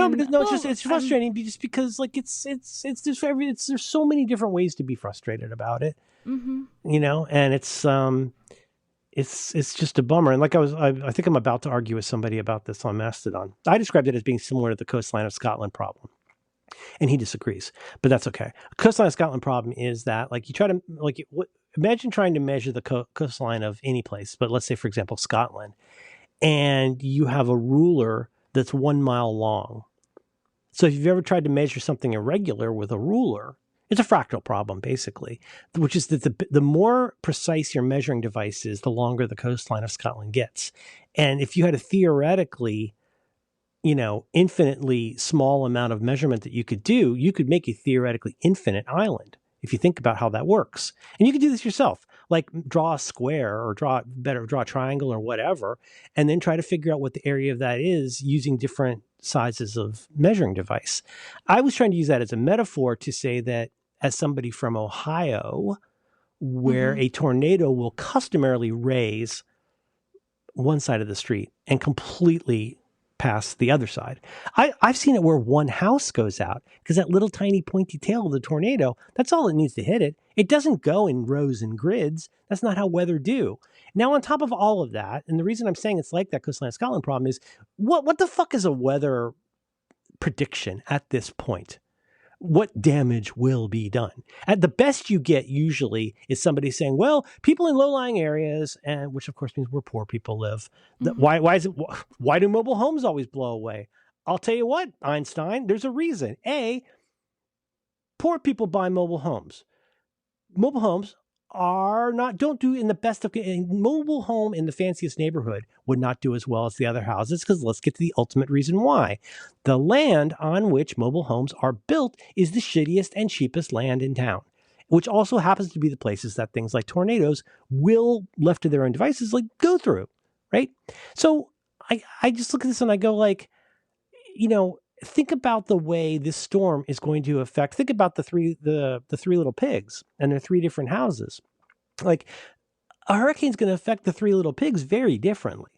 it's frustrating just because like it's just there's so many different ways to be frustrated about it. And it's just a bummer. And like I think I'm about to argue with somebody about this on Mastodon. I described it as being similar to the coastline of Scotland problem. And he disagrees, but that's okay. Coastline of Scotland problem is that like you try to imagine trying to measure the coastline of any place, but let's say for example Scotland, and you have a ruler that's 1 mile long. So if you've ever tried to measure something irregular with a ruler, it's a fractal problem basically, which is that the more precise your measuring device is, the longer the coastline of Scotland gets. And if you had a theoretically infinitely small amount of measurement that you could do, you could make a theoretically infinite island if you think about how that works. And you can do this yourself, like draw a square or draw a triangle or whatever, and then try to figure out what the area of that is using different sizes of measuring device. I was trying to use that as a metaphor to say that as somebody from Ohio, where a tornado will customarily raise one side of the street and completely past the other side. I've seen it where one house goes out because that little tiny pointy tail of the tornado, that's all it needs to hit it. It doesn't go in rows and grids. That's not how weather do. Now, on top of all of that, and the reason I'm saying it's like that coastline of Scotland problem is, what the fuck is a weather prediction at this point? What damage will be done? At the best you get usually is somebody saying, well, people in low-lying areas, and which of course means where poor people live. Why do mobile homes always blow away? I'll tell you what, Einstein, there's a reason. Poor people buy mobile homes. Mobile homes don't do in the best of a mobile home in the fanciest neighborhood would not do as well as the other houses, because let's get to the ultimate reason why. The land on which mobile homes are built is the shittiest and cheapest land in town, which also happens to be the places that things like tornadoes will, left to their own devices, like go through, right? So I just look at this and I go like, think about the way this storm is going to affect. Think about the three little pigs and their 3 different houses. Like a hurricane's going to affect the 3 little pigs very differently.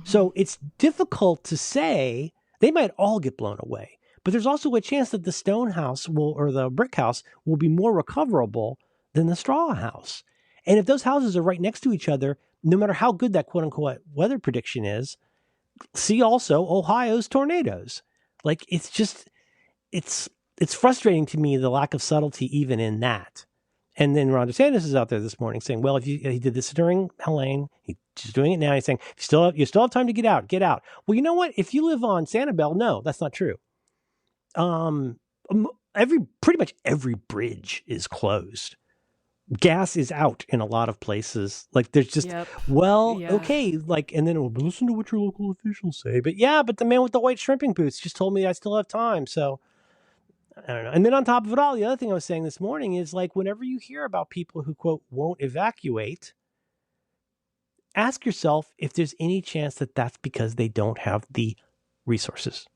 So it's difficult to say. They might all get blown away, but there's also a chance that the stone house or the brick house will be more recoverable than the straw house. And if those houses are right next to each other, no matter how good that quote unquote weather prediction is, see also Ohio's tornadoes. Like, it's just, it's frustrating to me, the lack of subtlety even in that. And then Ron DeSantis is out there this morning saying, well, if he did this during Helene, he's doing it now. He's saying, you still have time to get out. Well, you know what? If you live on Sanibel, no, that's not true. Pretty much every bridge is closed. Gas is out in a lot of places. Like, there's just, okay. Like, and then listen to what your local officials say. But the man with the white shrimping boots just told me I still have time. So I don't know. And then on top of it all, the other thing I was saying this morning is, like, whenever you hear about people who, quote, won't evacuate, ask yourself if there's any chance that that's because they don't have the resources.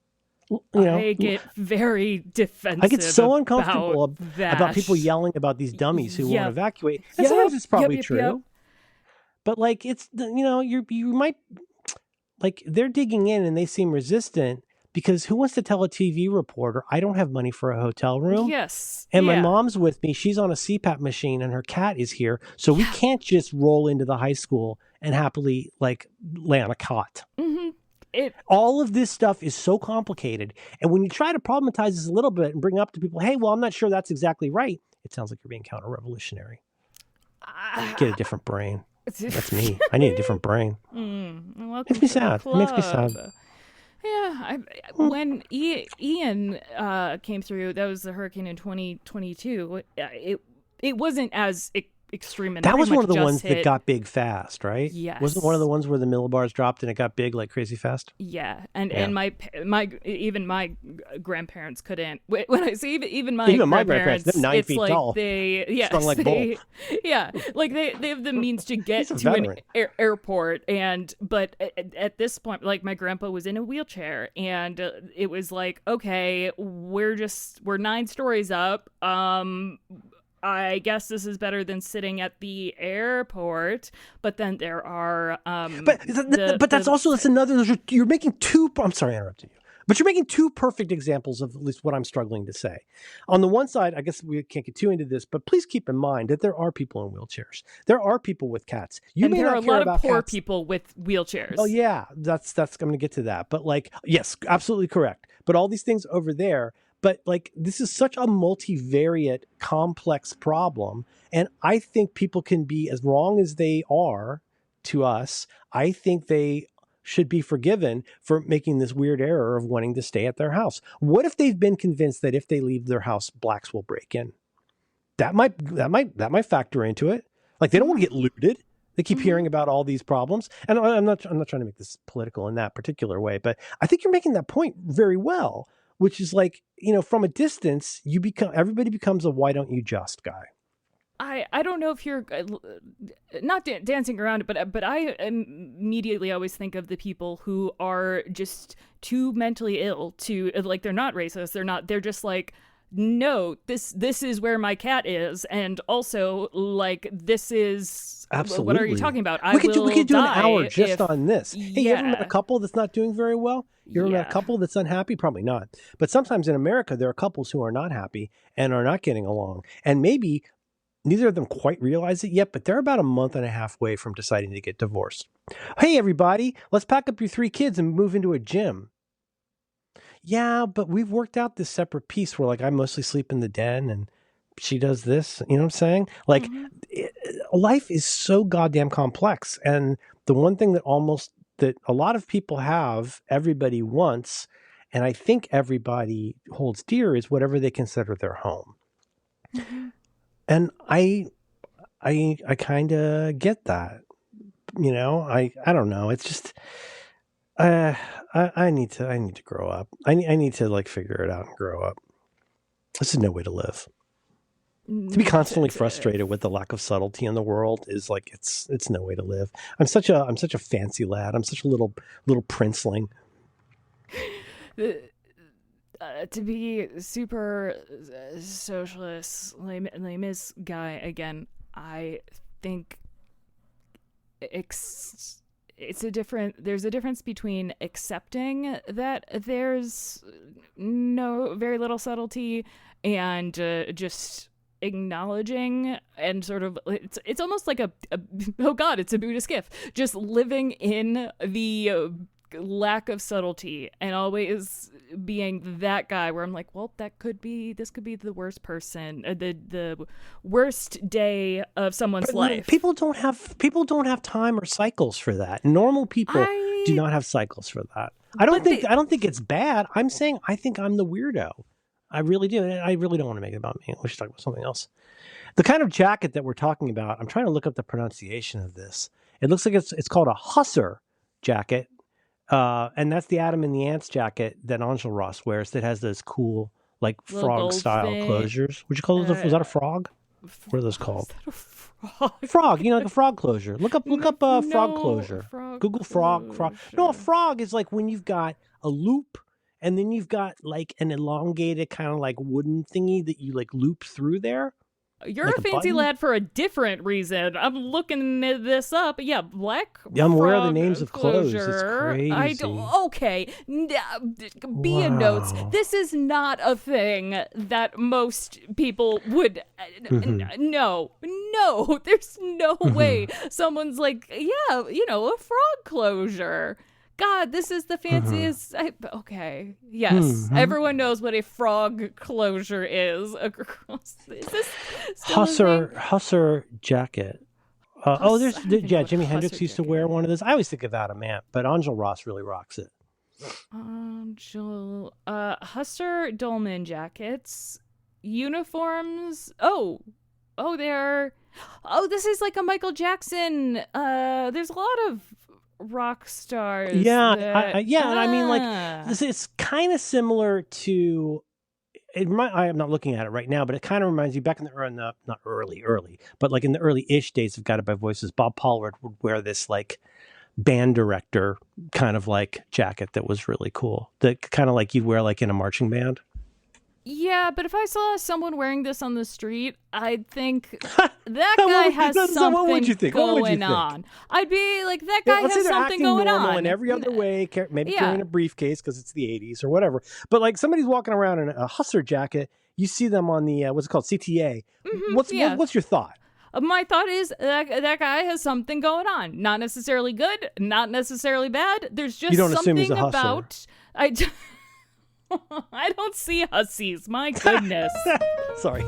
I get very defensive. I get so uncomfortable about people yelling about these dummies who won't evacuate. Sometimes it's probably true. But, like, it's, you might, like, they're digging in and they seem resistant. Because who wants to tell a TV reporter, I don't have money for a hotel room? Yes. And my mom's with me. She's on a CPAP machine and her cat is here. So we can't just roll into the high school and happily, like, lay on a cot. Mm-hmm. All of this stuff is so complicated. And when you try to problematize this a little bit and bring up to people, hey, well, I'm not sure that's exactly right. It sounds like you're being counter-revolutionary. Get a different brain. That's me. I need a different brain. Makes me sad. It makes me sad. Yeah, when Ian came through, that was the hurricane in 2022. It wasn't as extreme. And that was one of the ones that got big fast, right? Yes. Wasn't one of the ones where the millibars dropped and it got big like crazy fast? Yeah, and my even my grandparents couldn't. When I say even my grandparents, they're 9 feet like tall, strung like bull. Yeah, like they have the means to get to an airport, but at this point, like, my grandpa was in a wheelchair, and it was like, okay, we're 9 stories up. I guess this is better than sitting at the airport, but then there are that's another. You're making two. I'm sorry, I interrupted you, but you're making two perfect examples of at least what I'm struggling to say. On the one side, I guess we can't get too into this, but please keep in mind that there are people in wheelchairs. There are people with cats. There are a lot of poor people with wheelchairs. Oh yeah, that's I'm going to get to that. But, like, yes, absolutely correct. But all these things over there. But, like, this is such a multivariate, complex problem. And I think people can be as wrong as they are to us. I think they should be forgiven for making this weird error of wanting to stay at their house. What if they've been convinced that if they leave their house, blacks will break in? That might factor into it. Like, they don't want to get looted. They keep hearing about all these problems. And I'm not trying to make this political in that particular way, but I think you're making that point very well. Which is, like, from a distance, everybody becomes a why don't you just guy. I don't know if you're not dancing around it, but I immediately always think of the people who are just too mentally ill to, like, they're not racist. They're just like, no, this is where my cat is, and also, like, this is absolutely. What are you talking about? We could do an hour just on this. Hey, you ever met a couple that's not doing very well? You ever met a couple that's unhappy? Probably not. But sometimes in America, there are couples who are not happy and are not getting along, and maybe neither of them quite realize it yet, but they're about a month and a half away from deciding to get divorced. Hey, everybody, let's pack up your 3 kids and move into a gym. Yeah, but we've worked out this separate piece where, like, I mostly sleep in the den and she does this. You know what I'm saying? Like, life is so goddamn complex. And the one thing that a lot of people have, everybody wants, and I think everybody holds dear, is whatever they consider their home. Mm-hmm. And I kind of get that. I don't know. It's just, I need to grow up. I need to, like, figure it out and grow up. This is no way to live. To be constantly frustrated with the lack of subtlety in the world is, like, it's no way to live. I'm such a fancy lad. I'm such a little princeling. To be super socialist, lamest guy again, I think there's a difference between accepting that there's very little subtlety and just acknowledging and sort of it's almost like a oh god, it's a Buddhist gift, just living in the lack of subtlety and always being that guy where I'm like, well, this could be the worst person, the worst day of someone's life. People don't have time or cycles for that. Normal people do not have cycles for that. I don't think it's bad. I'm saying I think I'm the weirdo. I really do. And I really don't want to make it about me. We should talk about something else. The kind of jacket that we're talking about, I'm trying to look up the pronunciation of this. It looks like it's called a Hussar jacket. And that's the Adam and the Ants jacket that Angel Ross wears that has those cool, like, frog-style closures. Would you call those? Was that a frog? What are those called? Frog. Like a frog closure. Look up frog closure. Google frog. No, a frog is like when you've got a loop and then you've got like an elongated kind of like wooden thingy that you like loop through there. You're like a fancy lad for a different reason. I'm looking this up. Yeah, black. I'm aware of the frog names of clothes. It's closure. crazy. I don't. Okay, be in notes. This is not a thing that most people would. No. There's no way someone's like, yeah, a frog closure. God, this is the fanciest. Okay, yes, everyone knows what a frog closure is. Is this still Hussar jacket? Jimi Hendrix used to wear one of those. I always think of Adam Ant, but Angel Ross really rocks it. Hussar Dolman jackets, uniforms. They're. This is like a Michael Jackson. There's a lot of rock stars. I mean, like, this is kind of similar to I am not looking at it right now, but it kind of reminds me back in the not early, but like in the early-ish days of Guided by Voices, Bob Pollard would wear this like band director kind of like jacket that was really cool, that kind of like you'd wear like in a marching band. Yeah, but if I saw someone wearing this on the street, I'd think that guy has something going on. I'd be like, that guy has something going on. In every other way, maybe carrying a briefcase because it's the 80s or whatever. But like somebody's walking around in a Hussar jacket, you see them on the, what's it called, CTA. What's your thought? My thought is that guy has something going on. Not necessarily good, not necessarily bad. There's just something about... I don't see hussies. My goodness. Sorry.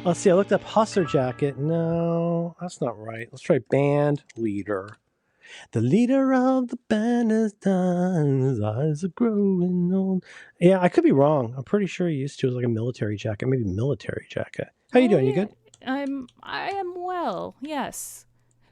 Let's see. I looked up Hussar jacket. No, that's not right. Let's try band leader. The leader of the band is done, his eyes are growing old. Yeah, I could be wrong. I'm pretty sure he used to. It was like a military jacket, maybe military jacket. How you doing? You good? I am well, yes.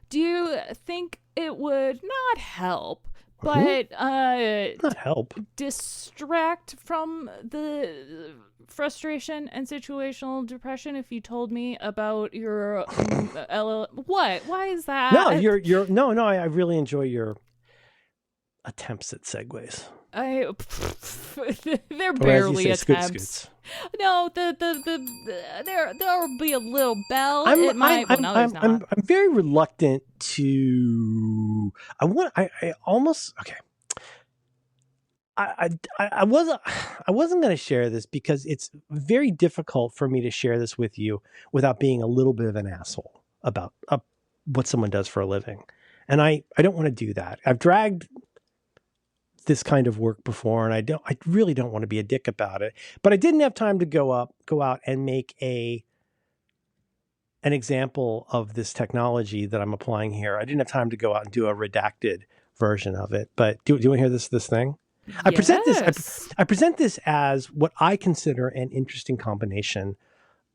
Do you think it would not help, but not help, distract from the frustration and situational depression if you told me about your what? Why is that? No, I really enjoy your attempts at segues. They're barely attempts. Scoots. No, there'll be a little bell. I'm very reluctant to. I wasn't going to share this because it's very difficult for me to share this with you without being a little bit of an asshole about what someone does for a living. And I don't want to do that. I've dragged this kind of work before, and I really don't want to be a dick about it. But I didn't have time to go out and make an example of this technology that I'm applying here. I didn't have time to go out and do a redacted version of it. But do you want to hear this thing? I present this as what I consider an interesting combination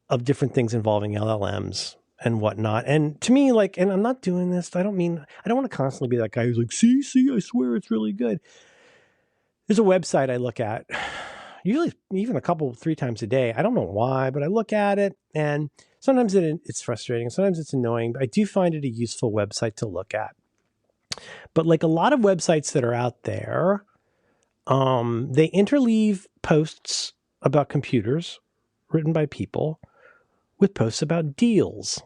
of different things involving LLMs and whatnot. And to me, like, and I'm not doing this. I don't want to constantly be that guy who's like, see, I swear it's really good. There's a website I look at, usually even 3 times a day. I don't know why, but I look at it, and sometimes it's frustrating. Sometimes it's annoying, but I do find it a useful website to look at. But like a lot of websites that are out there, they interleave posts about computers written by people with posts about deals.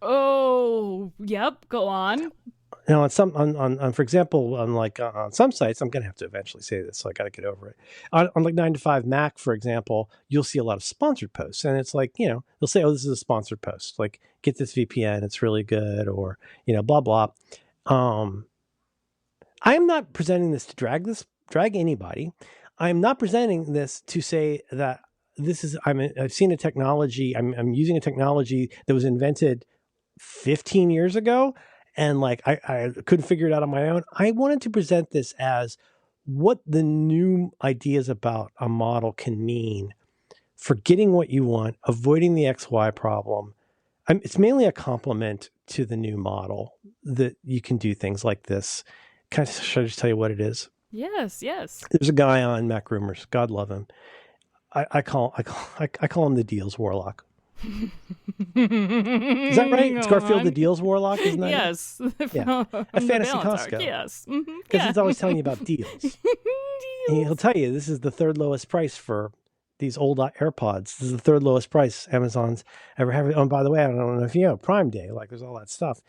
Oh, yep. Go on. Now, for example, on some sites, I'm going to have to eventually say this, so I got to get over it. On like 9 to 5 Mac, for example, you'll see a lot of sponsored posts, and it's like, they'll say, "Oh, this is a sponsored post. Like, get this VPN; it's really good," or blah blah. I am not presenting this to drag anybody. I'm not presenting this to say that I've seen a technology. I'm using a technology that was invented 15 years ago, and like I couldn't figure it out on my own. I wanted to present this as what the new ideas about a model can mean for getting what you want, avoiding the XY problem. It's mainly a compliment to the new model that you can do things like this. Should I just tell you what it is? Yes. There's a guy on Mac Rumors. God love him. I call him the Deals Warlock. Is that right? It's Garfield the Deals Warlock, isn't that? Yes. Yeah. At Fantasy Costco. Yes. Because he's always telling you about deals. And he'll tell you this is the third lowest price for these old AirPods. This is the third lowest price Amazon's ever had. Oh, by the way, I don't know if you know Prime Day, like there's all that stuff.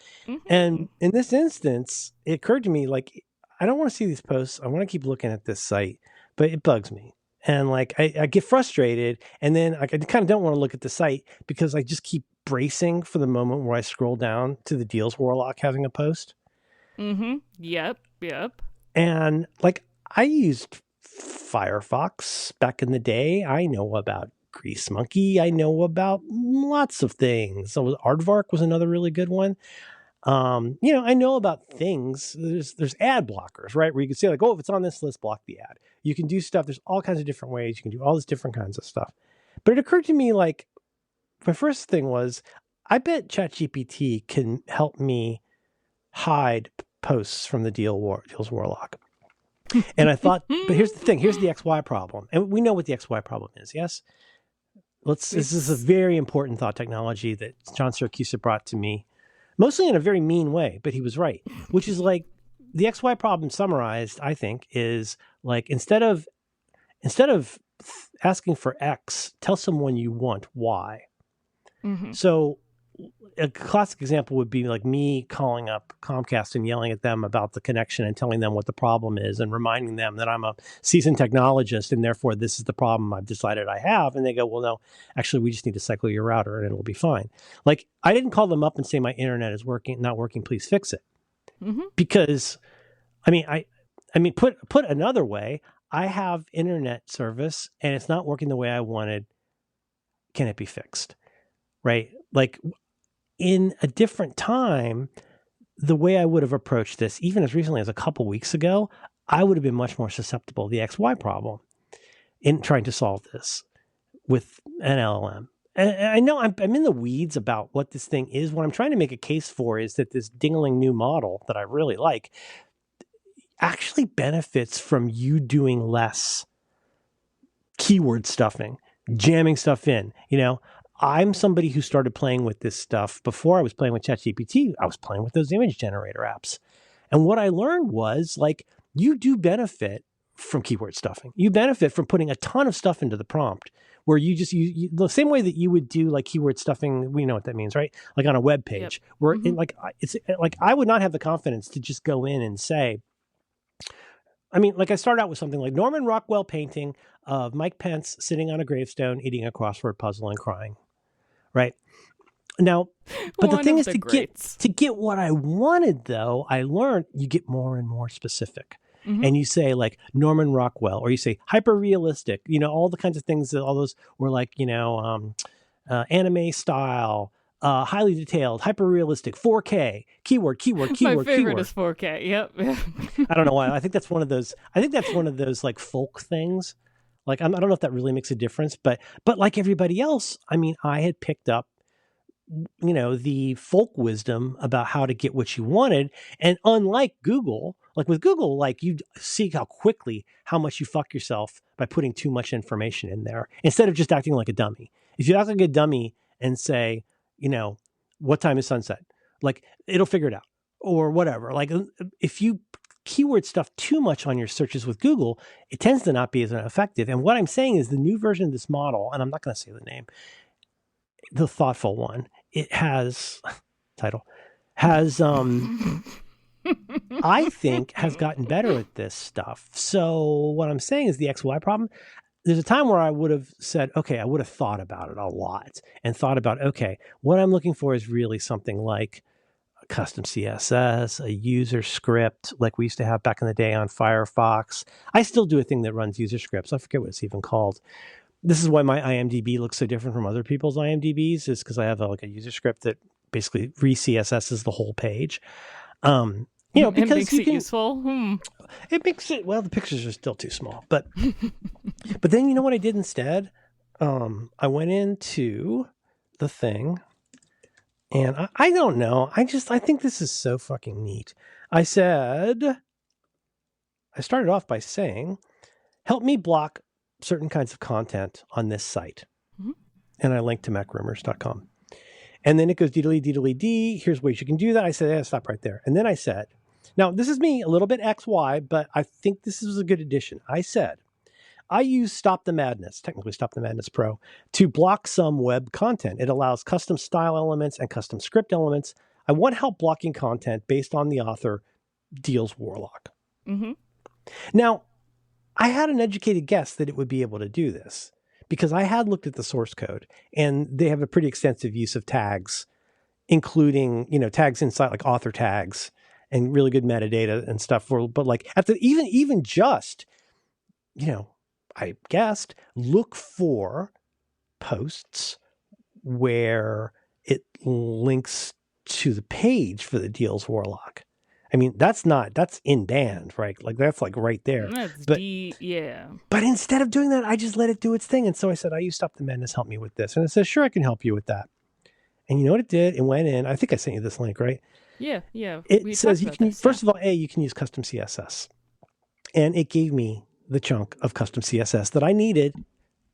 And in this instance, it occurred to me, like, I don't want to see these posts. I want to keep looking at this site, but it bugs me. And like, I get frustrated, and then I kind of don't want to look at the site because I just keep bracing for the moment where I scroll down to the Deals Warlock having a post. Yep. And like, I used Firefox back in the day. I know about Grease Monkey. I know about lots of things. So Aardvark was another really good one. I know about things. There's ad blockers, right? Where you can say like, oh, if it's on this list, block the ad. You can do stuff. There's all kinds of different ways. You can do all these different kinds of stuff. But it occurred to me, like, my first thing was, I bet ChatGPT can help me hide posts from the Deals Warlock. And I thought, but here's the thing. Here's the XY problem. And we know what the XY problem is, yes? This is a very important thought technology that John Siracusa brought to me, mostly in a very mean way, but he was right, which is like the XY problem summarized, I think, is like, instead of asking for X, tell someone you want Y. So a classic example would be like me calling up Comcast and yelling at them about the connection and telling them what the problem is and reminding them that I'm a seasoned technologist and therefore this is the problem I've decided I have. And they go, well, no, actually, we just need to cycle your router and it'll be fine. Like, I didn't call them up and say my internet is not working, please fix it. Because, I mean, put another way, I have internet service and it's not working the way I wanted. Can it be fixed? Right? Like, in a different time, the way I would have approached this, even as recently as a couple weeks ago, I would have been much more susceptible to the XY problem in trying to solve this with an LLM. And I know I'm in the weeds about what this thing is. What I'm trying to make a case for is that this dingling new model that I really like actually benefits from you doing less keyword stuffing, jamming stuff in, I'm somebody who started playing with this stuff before I was playing with ChatGPT. I was playing with those image generator apps. And what I learned was, like, you do benefit from keyword stuffing. You benefit from putting a ton of stuff into the prompt where you just use the same way that you would do like keyword stuffing. We know what that means, right? Like on a web page where it's like, I would not have the confidence to just go in and say, I start out with something like Norman Rockwell painting of Mike Pence sitting on a gravestone, eating a crossword puzzle and crying. Right now, but the thing is, to get what I wanted, though, I learned you get more and more specific, and you say like Norman Rockwell, or you say hyper realistic. All the kinds of things that all those were like, anime style, highly detailed, hyper realistic, 4K, keyword. My favorite is 4K. Yep. I don't know why. I think that's one of those like folk things. Like, I don't know if that really makes a difference, but like everybody else, I had picked up, the folk wisdom about how to get what you wanted. And unlike Google, like with Google, like you see how much you fuck yourself by putting too much information in there instead of just acting like a dummy. If you act like a dummy and say, what time is sunset? Like, it'll figure it out or whatever. Like, if you keyword stuff too much on your searches with Google, it tends to not be as effective. And what I'm saying is the new version of this model, and I'm not going to say the name, the thoughtful one, it has title, has I think has gotten better at this stuff. So what I'm saying is the XY problem. There's a time where I would have said, okay, I would have thought about it a lot and thought about, okay, what I'm looking for is really something like a custom CSS, a user script, like we used to have back in the day on Firefox. I still do a thing that runs user scripts. I forget what it's even called. This is why my IMDb looks so different from other people's IMDbs, is because I have a user script that basically re-CSSs the whole page. Because it makes it can, useful. It makes it, well, the pictures are still too small, but then you know what I did instead? I went into the thing and I don't know. I think this is so fucking neat. I started off by saying, help me block certain kinds of content on this site. Mm-hmm. And I linked to macrumors.com. And then it goes d. Here's ways you can do that. I said, yeah, stop right there. And then I said, now this is me a little bit XY, but I think this is a good addition. I said, I use Stop the Madness, technically Stop the Madness Pro, to block some web content. It allows custom style elements and custom script elements. I want help blocking content based on the author Deals Warlock. Mm-hmm. Now, I had an educated guess that it would be able to do this because I had looked at the source code and they have a pretty extensive use of tags, including, tags inside like author tags and really good metadata and stuff. But like at the, even just, I guessed, look for posts where it links to the page for the Deals Warlock. I mean, that's in band, right? Like that's like right there. Yeah. But instead of doing that, I just let it do its thing. And so I said, I use Stop the Madness, help me with this. And it says, sure, I can help you with that. And you know what it did? It went in. I think I sent you this link, right? Yeah. It says first of all, you can use custom CSS. And it gave me the chunk of custom CSS that I needed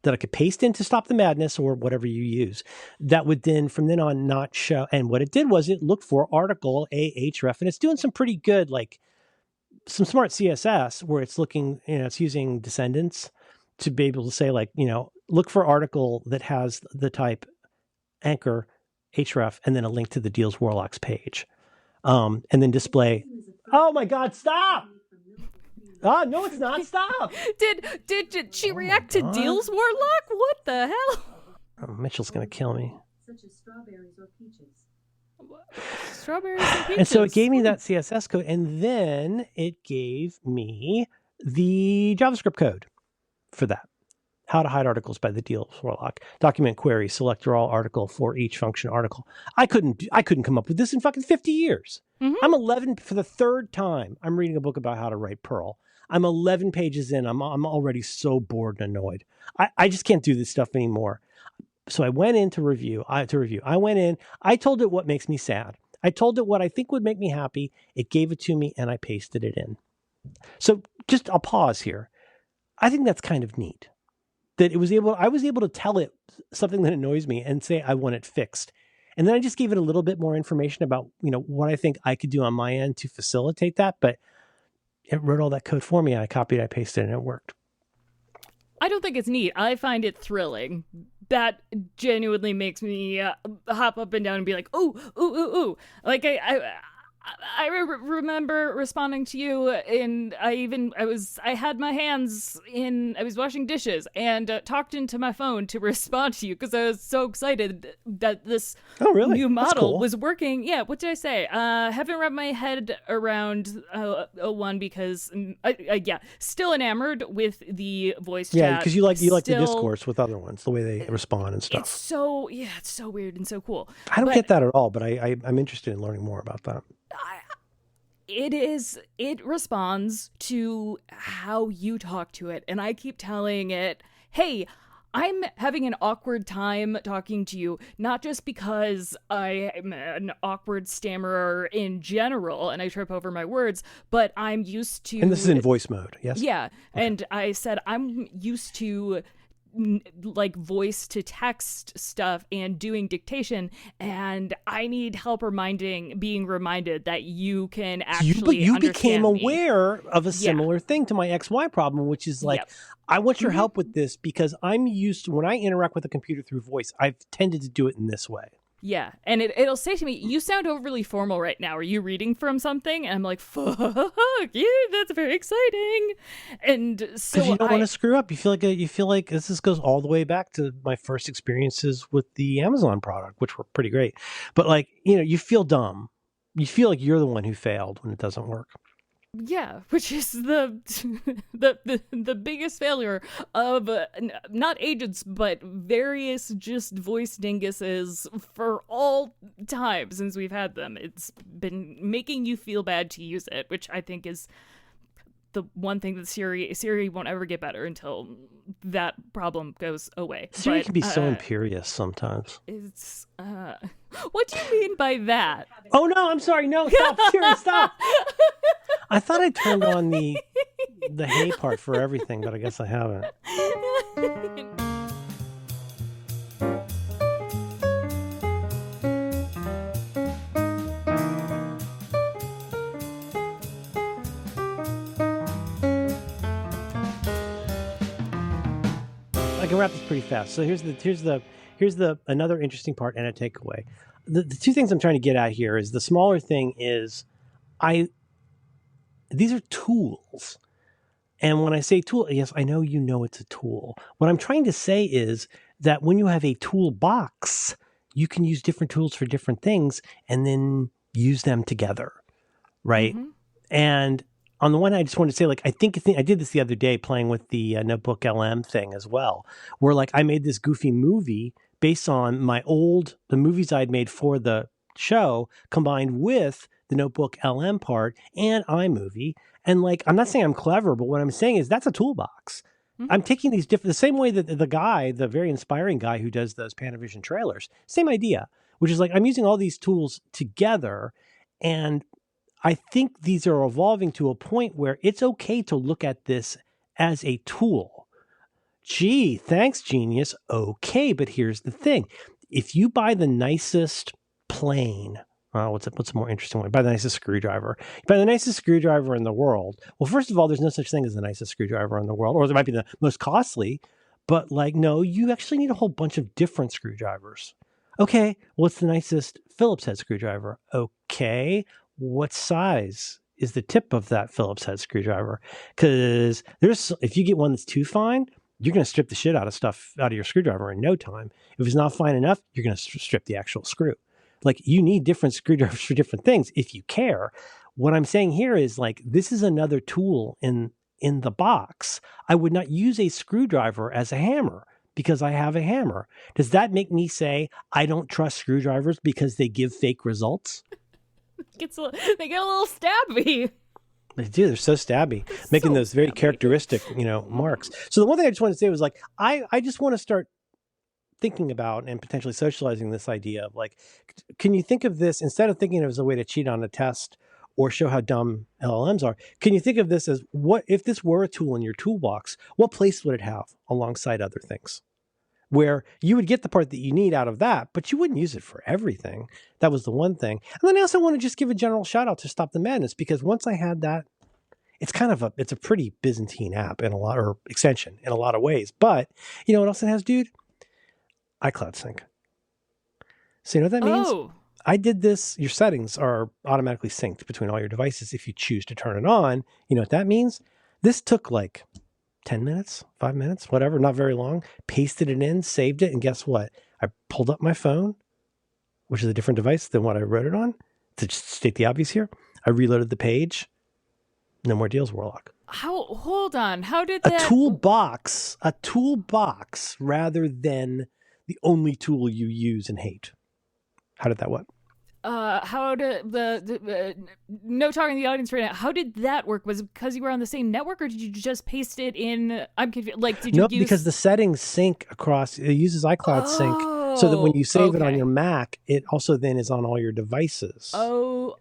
that I could paste into Stop the Madness or whatever you use. That would then, from then on, not show. And what it did was it looked for article ahref, and it's doing some pretty good, like some smart CSS where it's looking, it's using descendants to be able to say like, look for article that has the type anchor href and then a link to the Deals Warlock's page. And then display. Oh my God, stop! Oh, no, it's not. Stop. Did she react to Deals Warlock? What the hell? Oh, Mitchell's going to kill me. Such as strawberries or peaches. Strawberries and peaches. And so it gave me that CSS code, and then it gave me the JavaScript code for that. How to hide articles by the Deals Warlock. Document query, select all article for each function article. I couldn't come up with this in fucking 50 years. Mm-hmm. I'm 11 for the third time. I'm reading a book about how to write Perl. I'm 11 pages in. I'm already so bored and annoyed. I just can't do this stuff anymore. So I went in to review. I went in. I told it what makes me sad. I told it what I think would make me happy. It gave it to me, and I pasted it in. So just I'll pause here. I think that's kind of neat. That I was able to tell it something that annoys me and say I want it fixed. And then I just gave it a little bit more information about, what I think I could do on my end to facilitate that. But it wrote all that code for me. I copied, I pasted, and it worked. I don't think it's neat. I find it thrilling. That genuinely makes me hop up and down and be like, ooh. Like I remember responding to you, and I was washing dishes and talked into my phone to respond to you because I was so excited that this new model was working. Yeah, what did I say? Haven't wrapped my head around 01 because still enamored with the voice chat. Yeah, because you like the discourse with other ones, the way they respond and stuff. It's so weird and so cool. I don't get that at all, but I'm interested in learning more about that. It responds to how you talk to it. And I keep telling it, hey, I'm having an awkward time talking to you, not just because I'm an awkward stammerer in general and I trip over my words, but I'm used to... And this is in voice mode, yes? Yeah. Okay. And I said, I'm used to like voice to text stuff and doing dictation, and I need help being reminded that you can actually you became aware of a similar thing to my XY problem, which is like, I want your help with this because I'm used to, when I interact with a computer through voice, I've tended to do it in this way. Yeah, and it'll say to me, "You sound overly formal right now. Are you reading from something?" And I'm like, "Fuck yeah, that's very exciting." And so Because you don't want to screw up. You feel like this goes all the way back to my first experiences with the Amazon product, which were pretty great. But like, you feel dumb. You feel like you're the one who failed when it doesn't work. yeah, which is the the biggest failure of not agents but various just voice dinguses for all time since we've had them. It's been making you feel bad to use it, which I think is the one thing that Siri won't ever get better until that problem goes away. Siri But, can be so imperious sometimes. It's what do you mean by that? Oh no, I'm sorry. No, stop, Siri, stop. I thought I turned on the hey part for everything, but I guess I haven't. I can wrap this pretty fast. So here's the another interesting part and a takeaway. The two things I'm trying to get at here is the smaller thing is these are tools. And when I say tool, yes, I know it's a tool. What I'm trying to say is that when you have a toolbox, you can use different tools for different things and then use them together, right? Mm-hmm. And on the one hand, I just want to say, like, I think I did this the other day playing with the Notebook LM thing as well, where like I made this goofy movie based on the movies I'd made for the show combined with the Notebook LM part and iMovie. And like, I'm not saying I'm clever, but what I'm saying is that's a toolbox. Mm-hmm. I'm taking these the same way that the very inspiring guy who does those Panavision trailers, same idea, which is like, I'm using all these tools together. And I think these are evolving to a point where it's okay to look at this as a tool. Gee, thanks, genius. Okay, but here's the thing. If you buy the nicest plane, what's a more interesting one? Buy the nicest screwdriver. You buy the nicest screwdriver in the world. Well, first of all, there's no such thing as the nicest screwdriver in the world, or there might be the most costly. But like, no, you actually need a whole bunch of different screwdrivers. Okay, what's the nicest Phillips head screwdriver? Okay, what size is the tip of that Phillips head screwdriver? Because if you get one that's too fine, you're going to strip the shit out of your screwdriver in no time. If it's not fine enough, you're going to strip the actual screw. Like, you need different screwdrivers for different things if you care. What I'm saying here is like, this is another tool in the box. I would not use a screwdriver as a hammer because I have a hammer. Does that make me say I don't trust screwdrivers because they give fake results? They get a little stabby. They do. They're so stabby, making those very characteristic, marks. So the one thing I just wanted to say was like, I just want to start thinking about and potentially socializing this idea of like, can you think of this instead of thinking of it as a way to cheat on a test or show how dumb LLMs are? Can you think of this as what if this were a tool in your toolbox? What place would it have alongside other things? Where you would get the part that you need out of that, but you wouldn't use it for everything. That was the one thing. And then I also want to just give a general shout out to Stop the Madness, because once I had that, it's a pretty Byzantine app or extension in a lot of ways. But you know what else it has, dude? iCloud Sync. So you know what that means? Oh. I did this. Your settings are automatically synced between all your devices if you choose to turn it on. You know what that means? This took like 10 minutes, 5 minutes, whatever, not very long, pasted it in, saved it, and guess what? I pulled up my phone, which is a different device than what I wrote it on, to just state the obvious here. I reloaded the page. No more deals, Warlock. Hold on. How did that... A toolbox rather than the only tool you use and hate. How did that what? How did no talking to the audience right now? How did that work? Was it because you were on the same network, or did you just paste it in? I'm confused. Like, did you use... because the settings sync across. It uses iCloud Sync, so that when you save it on your Mac, it also then is on all your devices. Oh,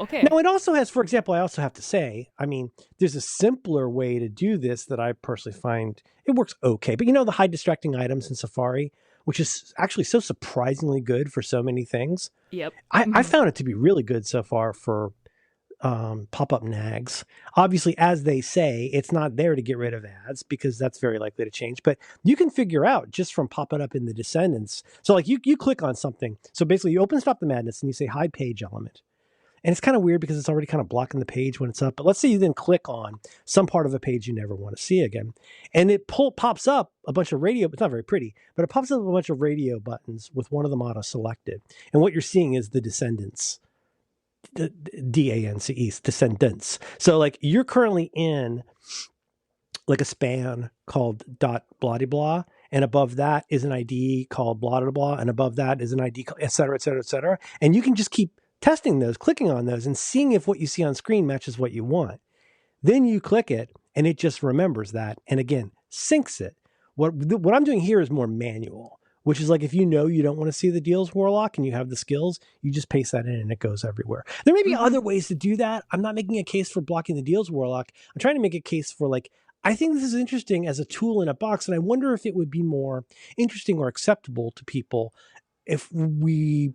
okay. Now it also has, for example, I also have to say, I mean, there's a simpler way to do this that I personally find it works okay. But the hide distracting items in Safari, which is actually so surprisingly good for so many things. Yep. I found it to be really good so far for pop-up nags. Obviously, as they say, it's not there to get rid of ads because that's very likely to change. But you can figure out just from popping up in the Descendants. So like you click on something. So basically you open Stop the Madness and you say hide page element. And it's kind of weird because it's already kind of blocking the page when it's up. But let's say you then click on some part of a page you never want to see again. And it pops up a bunch of radio. It's not very pretty, but it pops up a bunch of radio buttons with one of them auto selected. And what you're seeing is the Descendants. DANCE, Descendants. So like you're currently in like a span called dot blah blah, and above that is an ID called blah blah blah, and above that is an ID, et cetera, et cetera, et cetera. And you can just keep testing those, clicking on those, and seeing if what you see on screen matches what you want. Then you click it, and it just remembers that, and again, syncs it. What I'm doing here is more manual, which is like if you know you don't want to see the Deals Warlock and you have the skills, you just paste that in and it goes everywhere. There may be other ways to do that. I'm not making a case for blocking the Deals Warlock. I'm trying to make a case for like, I think this is interesting as a tool in a box, and I wonder if it would be more interesting or acceptable to people if we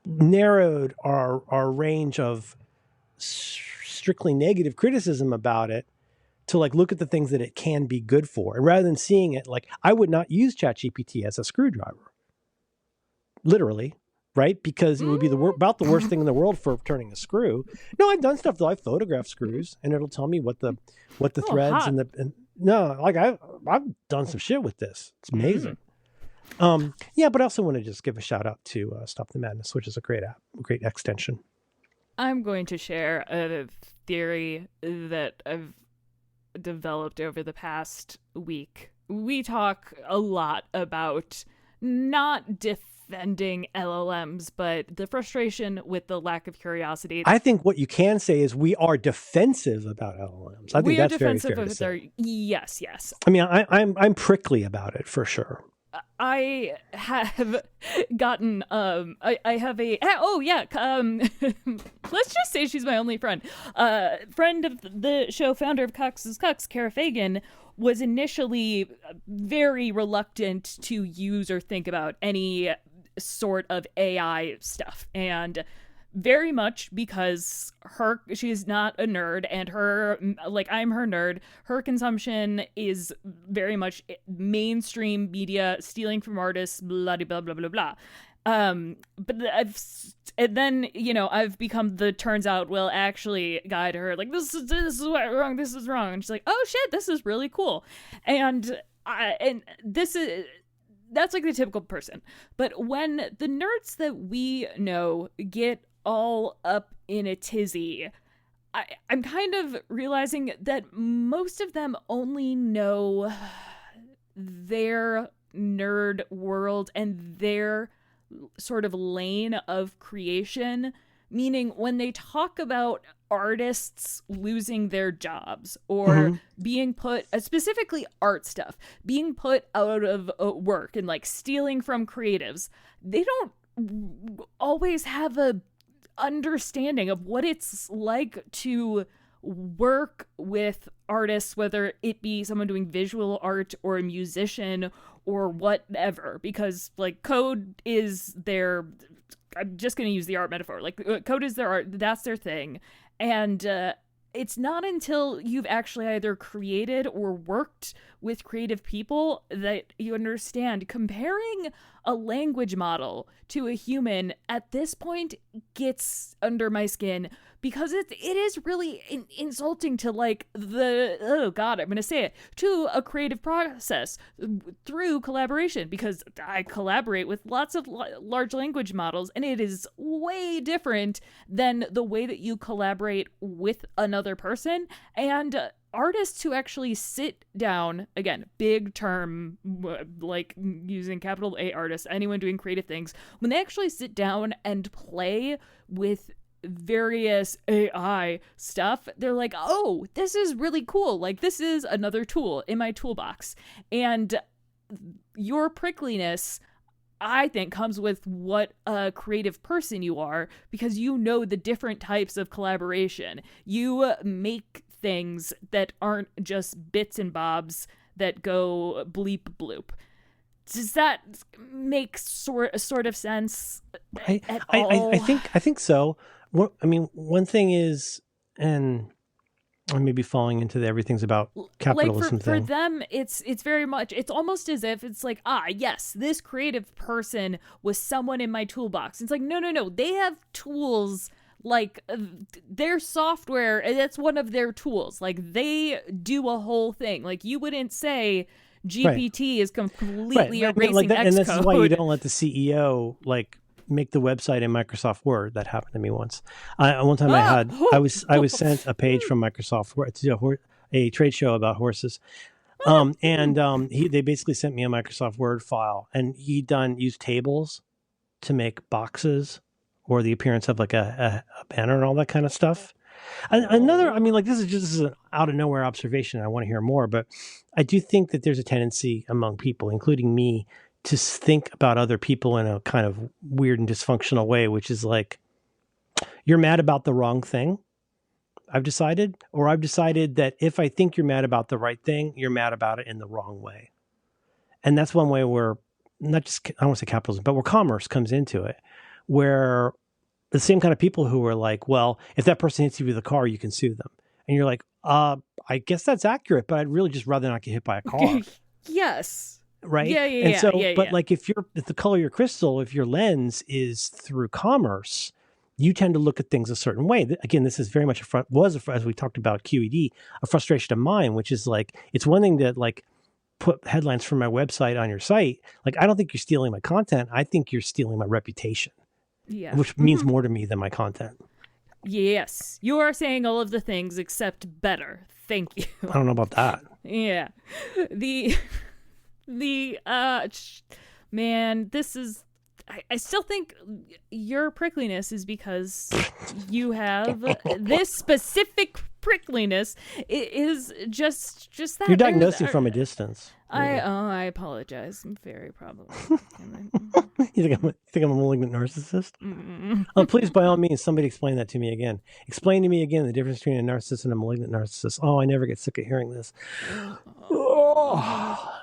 narrowed our range of strictly negative criticism about it to like look at the things that it can be good for. And rather than seeing it like, I would not use ChatGPT as a screwdriver. Literally, right? Because it would be about the worst thing in the world for turning a screw. No, I've done stuff though. I've photographed screws and it'll tell me what the threads hot. no, like I've done some shit with this. It's amazing. Yeah, but I also want to just give a shout out to Stop the Madness, which is a great app, great extension. I'm going to share a theory that I've developed over the past week. We talk a lot about not defending LLMs, but the frustration with the lack of curiosity. I think what you can say is we are defensive about LLMs. I think that's very fair to say. Yes. I mean, I'm prickly about it for sure. I have gotten I have a let's just say she's my only friend. Friend of the show, founder of Cox is Cox, Kara Fagan, was initially very reluctant to use or think about any sort of AI stuff, and very much because she's not a nerd, and I'm her nerd. Her consumption is very much mainstream media, stealing from artists, blah blah blah blah blah. But I've become the turns out will actually guide her like this is wrong, this is wrong, and she's like, oh shit, this is really cool, and this is. That's like the typical person. But when the nerds that we know get all up in a tizzy, I'm kind of realizing that most of them only know their nerd world and their sort of lane of creation. Meaning when they talk about artists losing their jobs or being put, specifically art stuff, being put out of work and like stealing from creatives, they don't always have a understanding of what it's like to work with artists, whether it be someone doing visual art or a musician or whatever, because like code is their, I'm just going to use the art metaphor, like code is their art, that's their thing. And it's not until you've actually either created or worked with creative people that you understand comparing a language model to a human at this point gets under my skin, because it is really insulting to like I'm going to say it, to a creative process through collaboration, because I collaborate with lots of large language models, and it is way different than the way that you collaborate with another person. And artists who actually sit down, again, big term, like using capital A artists, anyone doing creative things, when they actually sit down and play with various AI stuff, they're like, oh, this is really cool. Like, this is another tool in my toolbox. And your prickliness, I think, comes with what a creative person you are, because you know the different types of collaboration. You make things that aren't just bits and bobs that go bleep bloop. Does that make sort of sense at all? I think so. one thing is, and I may be falling into the everything's about capitalism like for thing. them, it's very much, it's almost as if it's like, yes, this creative person was someone in my toolbox. It's like, no, they have tools, like their software, that's one of their tools. Like they do a whole thing. Like you wouldn't say GPT is completely erasing like that, Xcode. and this is why you don't let the CEO like make the website in Microsoft Word. That happened to me once. One time I was sent a page from Microsoft Word to a trade show about horses. They basically sent me a Microsoft Word file, and he used tables to make boxes or the appearance of like a banner and all that kind of stuff. Another, I mean, like this is an out of nowhere observation. I want to hear more, but I do think that there's a tendency among people, including me, to think about other people in a kind of weird and dysfunctional way, which is like, you're mad about the wrong thing. I've decided that if I think you're mad about the right thing, you're mad about it in the wrong way. And that's one way where not just, I don't want to say capitalism, but where commerce comes into it, where the same kind of people who are like, well, if that person hits you with a car, you can sue them. And you're like, I guess that's accurate, but I'd really just rather not get hit by a car. Yes. Right. Yeah. And so, but yeah. like if the color of your crystal, if your lens is through commerce, you tend to look at things a certain way. Again, this is very much as we talked about QED, a frustration of mine, which is like, it's one thing to like put headlines from my website on your site. Like, I don't think you're stealing my content. I think you're stealing my reputation. Yeah. Which means more to me than my content. Yes. You are saying all of the things except better. Thank you. I don't know about that. Yeah. Man, this is, I still think your prickliness is because you have this specific prickliness is just that. You're diagnosing from a distance. I apologize. I'm very probably. You think I'm a malignant narcissist? Oh, please, by all means, somebody explain that to me again. Explain to me again the difference between a narcissist and a malignant narcissist. Oh, I never get sick of hearing this. Oh.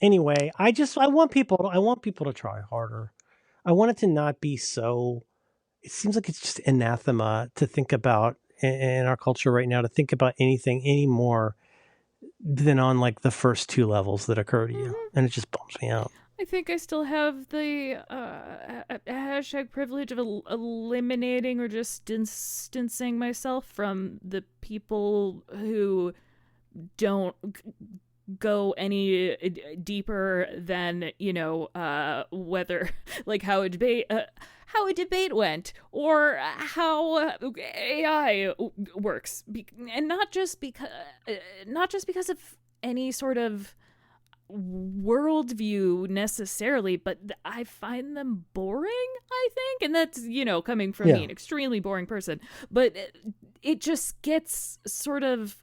Anyway, I want people to try harder. I want it to not be so. It seems like it's just anathema to think about in our culture right now, to think about anything anymore than on like the first two levels that occur to you, and it just bums me out. I think I still have the hashtag privilege of eliminating or just distancing myself from the people who don't go any deeper than, whether like how a debate went or how AI works, and not just because of any sort of worldview necessarily, but I find them boring, I think, and that's coming from me, an extremely boring person, but it just gets sort of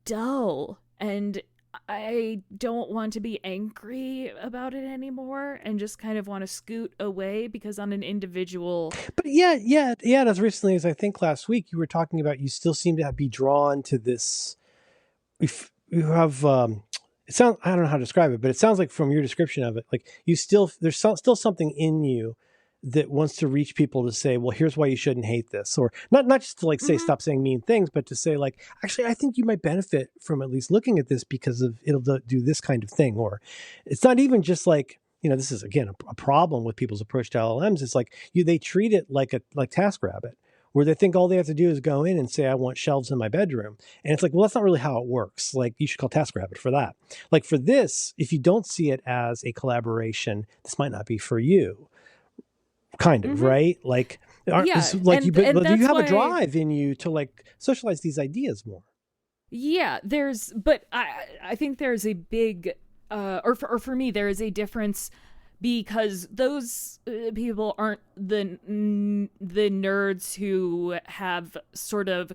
dull, and I don't want to be angry about it anymore, and just kind of want to scoot away, because on an individual. But yeah. As recently as I think last week, you were talking about you still seem to be drawn to this. If you have, it sounds, I don't know how to describe it, but it sounds like from your description of it, like there's still something in you that wants to reach people to say, well, here's why you shouldn't hate this, or not just to like say, stop saying mean things, but to say like, actually, I think you might benefit from at least looking at this because of it'll do this kind of thing. Or it's not even just like, this is again, a problem with people's approach to LLMs. It's like they treat it like TaskRabbit, where they think all they have to do is go in and say, I want shelves in my bedroom. And it's like, well, that's not really how it works. Like, you should call TaskRabbit for that. Like for this, if you don't see it as a collaboration, this might not be for you. Kind of, right? Like, you have a drive in you to like socialize these ideas more. Yeah, but I think there's a big, or for me, there is a difference, because those people aren't the nerds who have sort of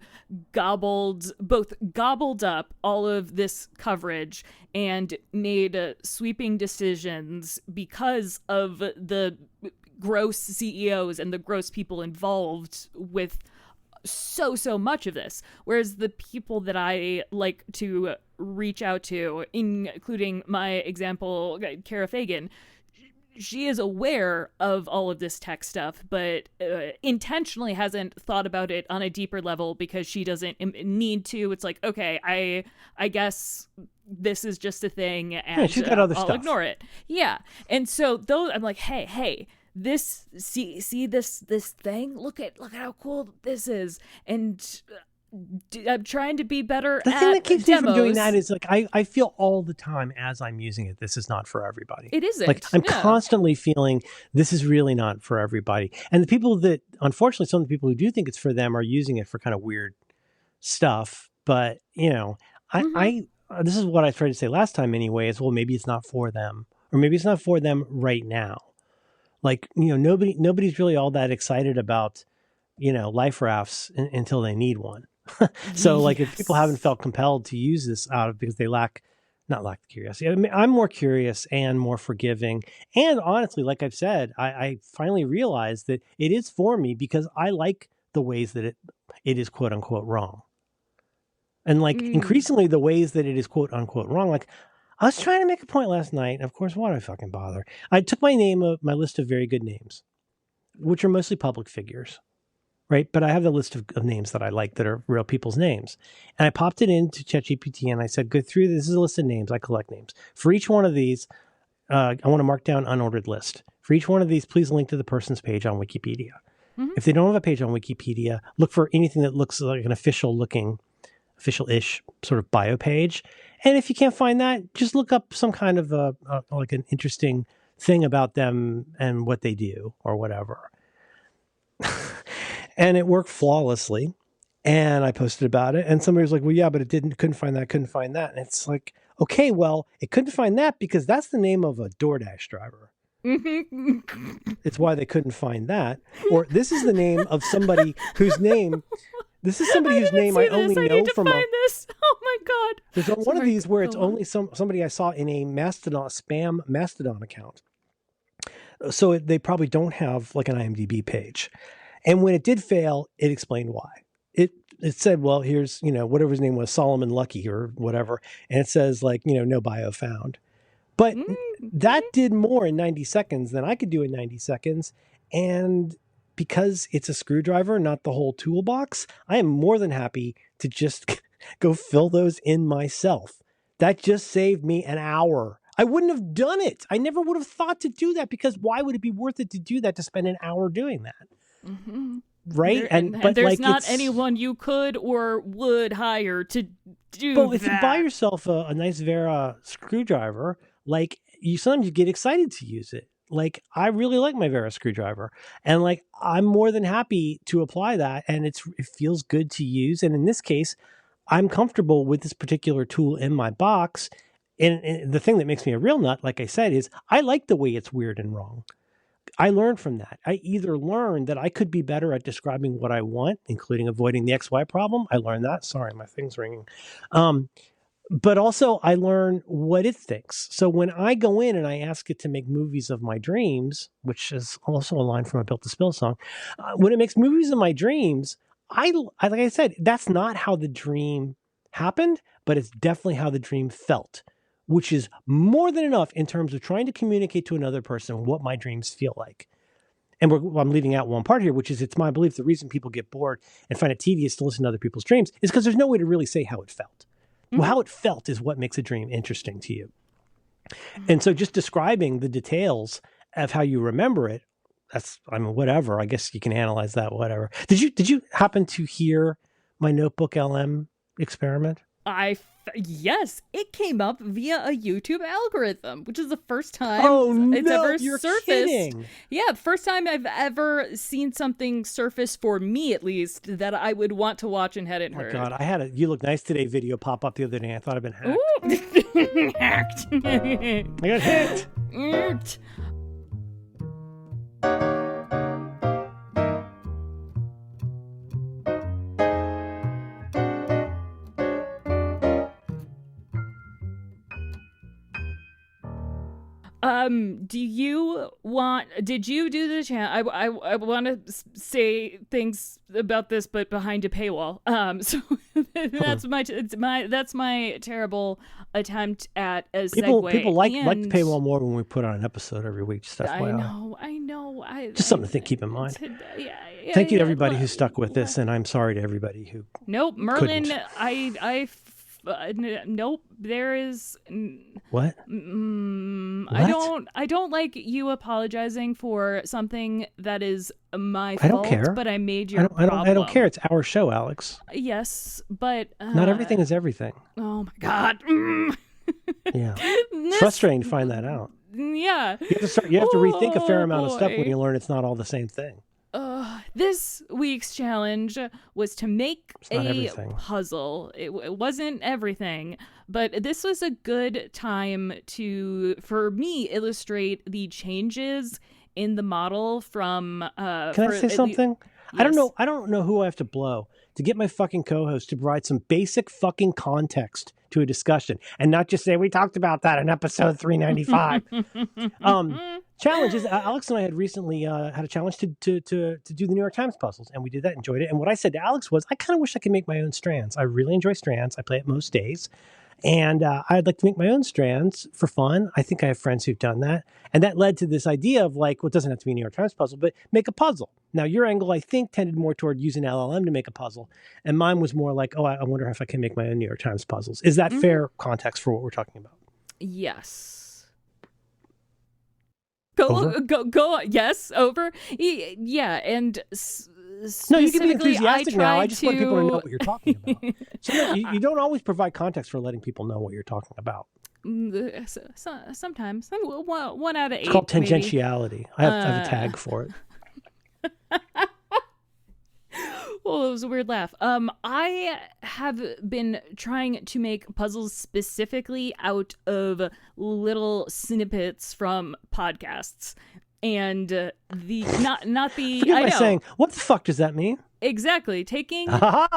gobbled up all of this coverage and made sweeping decisions because of the gross CEOs and the gross people involved with so much of this. Whereas the people that I like to reach out to, including my example, Kara Fagan, she is aware of all of this tech stuff, but intentionally hasn't thought about it on a deeper level because she doesn't need to. It's like, okay, I guess this is just a thing, and she's got other I'll stuff. ignore it. Yeah, and so those, I'm like, hey, this see this thing. Look at how cool this is, and I'm trying to be better The at thing that keeps me from doing demos. that is like I feel all the time as I'm using it, this is not for everybody. It isn't. Like I'm Yeah. constantly feeling this is really not for everybody. And the people that, unfortunately, some of the people who do think it's for them are using it for kind of weird stuff. But I this is what I tried to say last time anyway. Is well, maybe it's not for them, or maybe it's not for them right now. Like nobody's really all that excited about life rafts until they need one. So like if people haven't felt compelled to use this because they not lack curiosity. I mean, I'm more curious and more forgiving. And honestly, like I've said, I finally realized that it is for me because I like the ways that it is quote unquote wrong. And like increasingly the ways that it is quote unquote wrong. Like I was trying to make a point last night. And of course, why do I fucking bother? I took my list of very good names, which are mostly public figures. Right. But I have the list of names that I like that are real people's names. And I popped it into ChatGPT and I said, go through this. This is a list of names. I collect names. For each one of these, I want to mark down unordered list. For each one of these, please link to the person's page on Wikipedia. Mm-hmm. If they don't have a page on Wikipedia, look for anything that looks like an official-ish sort of bio page. And if you can't find that, just look up some kind of like an interesting thing about them and what they do or whatever. And it worked flawlessly. And I posted about it. And somebody was like, well, yeah, but it couldn't find that. And it's like, okay, well, it couldn't find that because that's the name of a DoorDash driver. It's why they couldn't find that. Or this is the name of somebody whose name, I only know from this. Oh my God. There's one of these where it's only somebody I saw in a spam Mastodon account. So they probably don't have like an IMDb page. And when it did fail, it explained why. It said, well, here's, whatever his name was, Solomon Lucky or whatever. And it says like, no bio found. But that did more in 90 seconds than I could do in 90 seconds. And because it's a screwdriver, not the whole toolbox, I am more than happy to just go fill those in myself. That just saved me an hour. I wouldn't have done it. I never would have thought to do that because why would it be worth it to do that, to spend an hour doing that? Mm-hmm. Right? But there's not anyone you could or would hire to do that. Well, if you buy yourself a nice Vera screwdriver, like sometimes you get excited to use it. Like I really like my Vera screwdriver, and like I'm more than happy to apply that, and it feels good to use. And in this case, I'm comfortable with this particular tool in my box. And the thing that makes me a real nut, like I said, is I like the way it's weird and wrong. I learned from that. I either learned that I could be better at describing what I want, including avoiding the XY problem. I learned that. Sorry, my thing's ringing. But also I learn what it thinks. So when I go in and I ask it to make movies of my dreams, which is also a line from a Built to Spill song, when it makes movies of my dreams, I like I said, that's not how the dream happened, but it's definitely how the dream felt, which is more than enough in terms of trying to communicate to another person what my dreams feel like. And I'm leaving out one part here, which is it's my belief the reason people get bored and find it tedious to listen to other people's dreams is because there's no way to really say how it felt. Well, how it felt is what makes a dream interesting to you. And so just describing the details of how you remember it, whatever. I guess you can analyze that, whatever. Did you happen to hear my Notebook LM experiment? Yes, it came up via a YouTube algorithm, which is the first time it's ever surfaced. Kidding. Yeah, first time I've ever seen something surface, for me at least, that I would want to watch and hadn't heard. Oh my God, I had a "You Look Nice Today" video pop up the other day. I thought I'd been hacked. Ooh. Hacked. I got hacked. Did you do the channel? I want to say things about this, but behind a paywall. So that's my terrible attempt at a segue. People like the paywall more when we put on an episode every week. Just FYI. I know. Just something to keep in mind. Thank you to everybody who stuck with this, and I'm sorry to everybody who. Nope, Merlin. Couldn't. Nope. There is. What? I don't like you apologizing for something that is my fault. I don't care. But I made your problem. I don't care. It's our show, Alex. Yes, but not everything is everything. Oh my God. Yeah, it's frustrating to find that out. Yeah, you have to rethink a fair amount of stuff when you learn it's not all the same thing. This week's challenge was to make a everything. puzzle. It wasn't everything, but this was a good time for me, illustrate the changes in the model from. Can I say something? Yes. I don't know who I have to blow to get my fucking co-host to provide some basic fucking context to a discussion and not just say we talked about that in episode 395. Challenges. Alex and I had recently had a challenge to do the New York Times puzzles, and we did that, enjoyed it. And what I said to Alex was, I kind of wish I could make my own strands. I really enjoy strands. I play it most days. And I'd like to make my own strands for fun. I think I have friends who've done that. And that led to this idea of like, well, it doesn't have to be a New York Times puzzle, but make a puzzle. Now, your angle, I think, tended more toward using LLM to make a puzzle. And mine was more like, oh, I wonder if I can make my own New York Times puzzles. Is that fair context for what we're talking about? Yes. Go. Yes, over. Yeah, and... No, you can be enthusiastic now. I just want people to know what you're talking about. So you don't always provide context for letting people know what you're talking about. Sometimes. 1 out of 8. It's called tangentiality. I have a tag for it. Well, it was a weird laugh. I have been trying to make puzzles specifically out of little snippets from podcasts. And the not the Forget I my know. saying, what the fuck does that mean? Exactly. Taking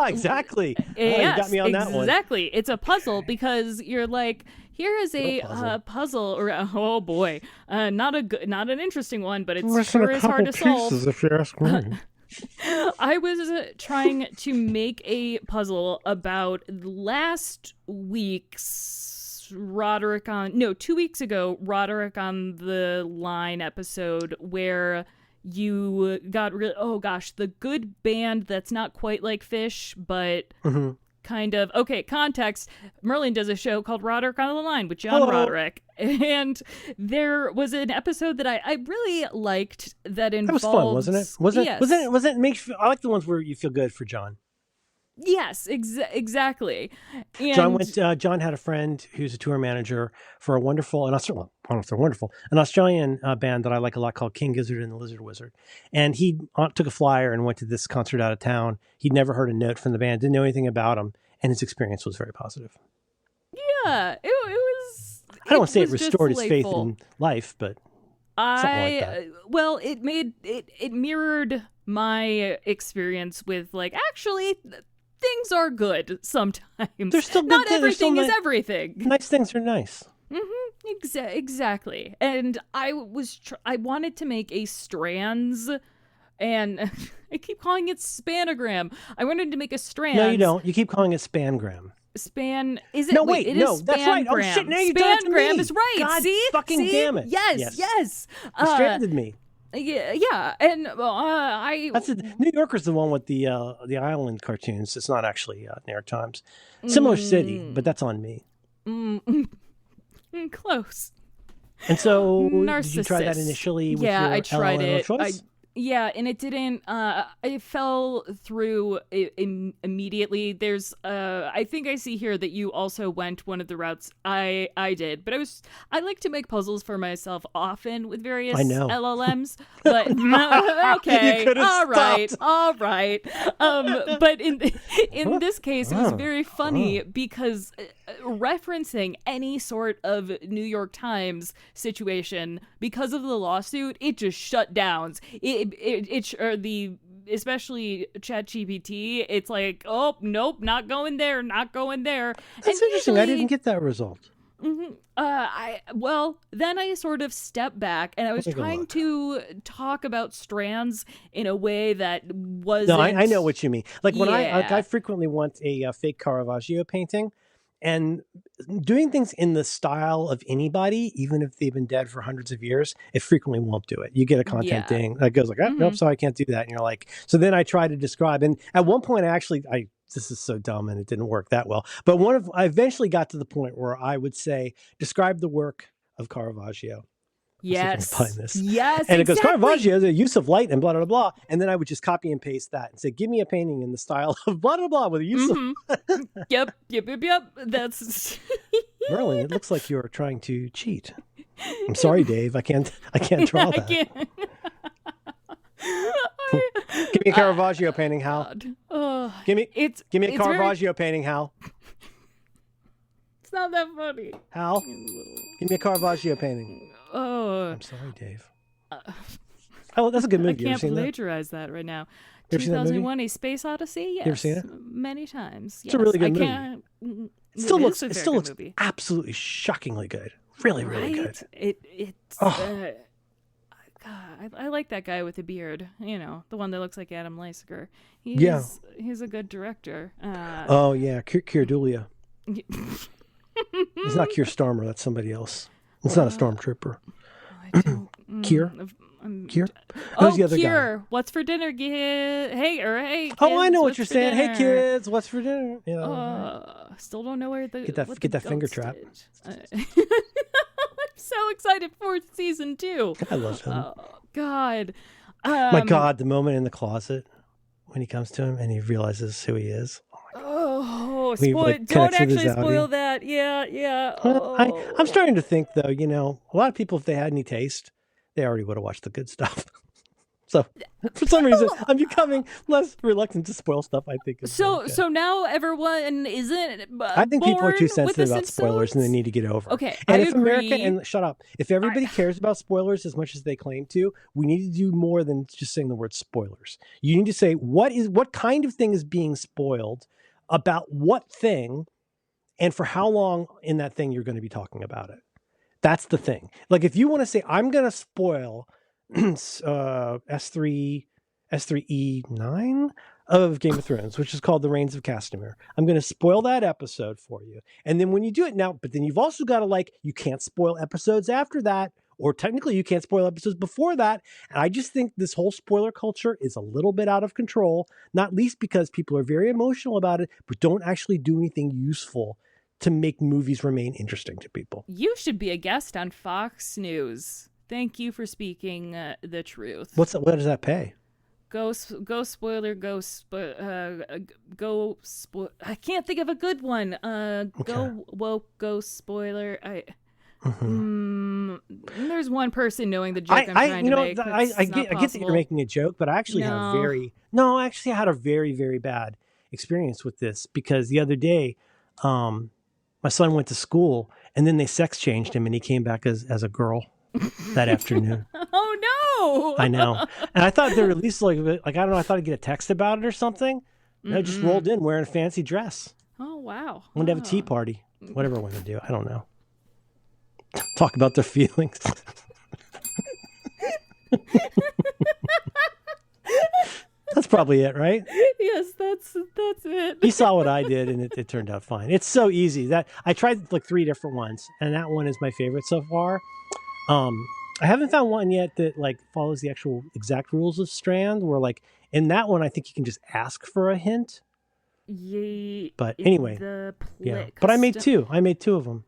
exactly. Yes, you got me on that one. Exactly. It's a puzzle because you're like, here is a puzzle or oh boy. Not an interesting one, but it's sure is hard to solve. If you ask me. I was trying to make a puzzle about last week's 2 weeks ago, Roderick on the Line episode where you got the good band that's not quite like Fish, but kind of, okay, context, Merlin does a show called Roderick on the Line with John Roderick, and there was an episode that I really liked that involved... That was fun, wasn't it? Yes. Was it makes I like the ones where you feel good for John. Yes, exactly. And John had a friend who's a tour manager for a wonderful, and I don't know if they're wonderful, an Australian band that I like a lot called King Gizzard and the Lizard Wizard. And he took a flyer and went to this concert out of town. He'd never heard a note from the band, didn't know anything about them, and his experience was very positive. Yeah, it was. I don't want to say it restored his faith in life, but something like that. Well, it mirrored my experience with like actually. Things are good sometimes. They're still good. Not everything is everything. Nice things are nice. Exactly. And I wanted to make a strands, and I keep calling it spanogram. I wanted to make a strands. No, you don't. You keep calling it spangram. Is it? No, wait, it no, is that's right. Oh shit! Now you're done to me. Spangram is right. God See? fucking damn it! Yes. You stranded me. Yeah, and That's New Yorker's the one with the island cartoons. It's not actually New York Times. Similar city, but that's on me. Close. And so, Narcissist. did you try that initially? With Yeah, your I tried LLM it. choice? Yeah, and it didn't. It fell through immediately. There's. I think I see here that you also went one of the routes I did, but I like to make puzzles for myself often with various LLMs. But okay, all right. But in this case, it was very funny because referencing any sort of New York Times situation because of the lawsuit, it just shut down. Especially ChatGPT, it's like, oh nope, not going there. That's interesting. I didn't get that result. Then I sort of stepped back and I was Take a trying look. to talk about strands in a way that wasn't. No, I know what you mean. Like when Yeah. I frequently want a fake Caravaggio painting, and doing things in the style of anybody, even if they've been dead for hundreds of years, it frequently won't do it. You get a content Yeah. thing that goes like, oh, nope, so I can't do that. And you're like, so then I try to describe, and at one point this is so dumb and it didn't work that well. But I eventually got to the point where I would say, describe the work of Caravaggio. Yes. Find this. Yes. And it goes, exactly. Caravaggio, the use of light and blah, blah, blah. And then I would just copy and paste that and say, give me a painting in the style of blah, blah, blah with the use of. Yep. That's. Merlin, it looks like you're trying to cheat. I'm sorry, Dave. I can't draw that. I can't. Give me a Caravaggio painting, Hal. Give me a it's Caravaggio painting, Hal. It's not that funny. Hal, give me a Caravaggio painting. Oh. I'm sorry, Dave. Oh, that's a good I movie. You ever can't seen that? plagiarize that right now. You ever seen that movie? 2001: A Space Odyssey. Yes, You ever seen it? Many times. It's a really good movie. Can't, It still looks a very good movie. absolutely shockingly good. Really, really good. It's. Oh. God, I like that guy with the beard. You know, the one that looks like Adam Leisiger. He's a good director. Oh yeah, Keir Dullea. It's not Keir Starmer. That's somebody else. It's not a stormtrooper. I don't. Keir? Keir? Oh, Who's the other Keir. guy? What's for dinner? Hey. Oh, I kids, know what what's you're for saying. Hey dinner? kids, what's for dinner? Yeah. Still don't know where the Get that finger trap. I'm so excited for season 2. I love him. Oh God. My God, the moment in the closet when he comes to him and he realizes who he is. Oh, We, don't connects with his actually spoil outie. that. Yeah. Well, Oh. I'm starting to think, though, a lot of people, if they had any taste, they already would have watched the good stuff. So, for some reason, I'm becoming less reluctant to spoil stuff. I think. So now everyone isn't. I think people are too born with sensitive the about spoilers, and they Simpsons? need to get over. Okay, and I if agree. America and shut up, if everybody cares about spoilers as much as they claim to, we need to do more than just saying the word spoilers. You need to say what kind of thing is being spoiled, about what thing, and for how long in that thing you're going to be talking about it. That's the thing. Like if you want to say I'm going to spoil S3E9 of Game of Thrones, which is called The Reigns of Castamere. I'm going to spoil that episode for you. And then when you do it now, but then you've also got to you can't spoil episodes after that, or technically you can't spoil episodes before that. And I just think this whole spoiler culture is a little bit out of control, not least because people are very emotional about it, but don't actually do anything useful to make movies remain interesting to people. You should be a guest on Fox News. Thank you for speaking the truth. What does that pay? Go spoiler. I can't think of a good one. Go woke. Go spoiler. There's one person knowing the joke I'm trying to make. I get that you're making a joke, but I actually had a very, very bad experience with this because the other day, my son went to school and then they sex changed him and he came back as a girl that afternoon. Oh no! I know, and I thought they were at least I don't know. I thought I'd get a text about it or something. And I just rolled in wearing a fancy dress. Oh wow! Wanted to have a tea party. Whatever women do, I don't know. Talk about their feelings. That's probably it, right? Yes, that's it. He saw what I did, and it turned out fine. It's so easy that I tried 3 different ones, and that one is my favorite so far. I haven't found one yet that follows the actual exact rules of Strand. Where in that one, I think you can just ask for a hint. Yeah. But anyway, yeah. But I made 2. I made 2 of them.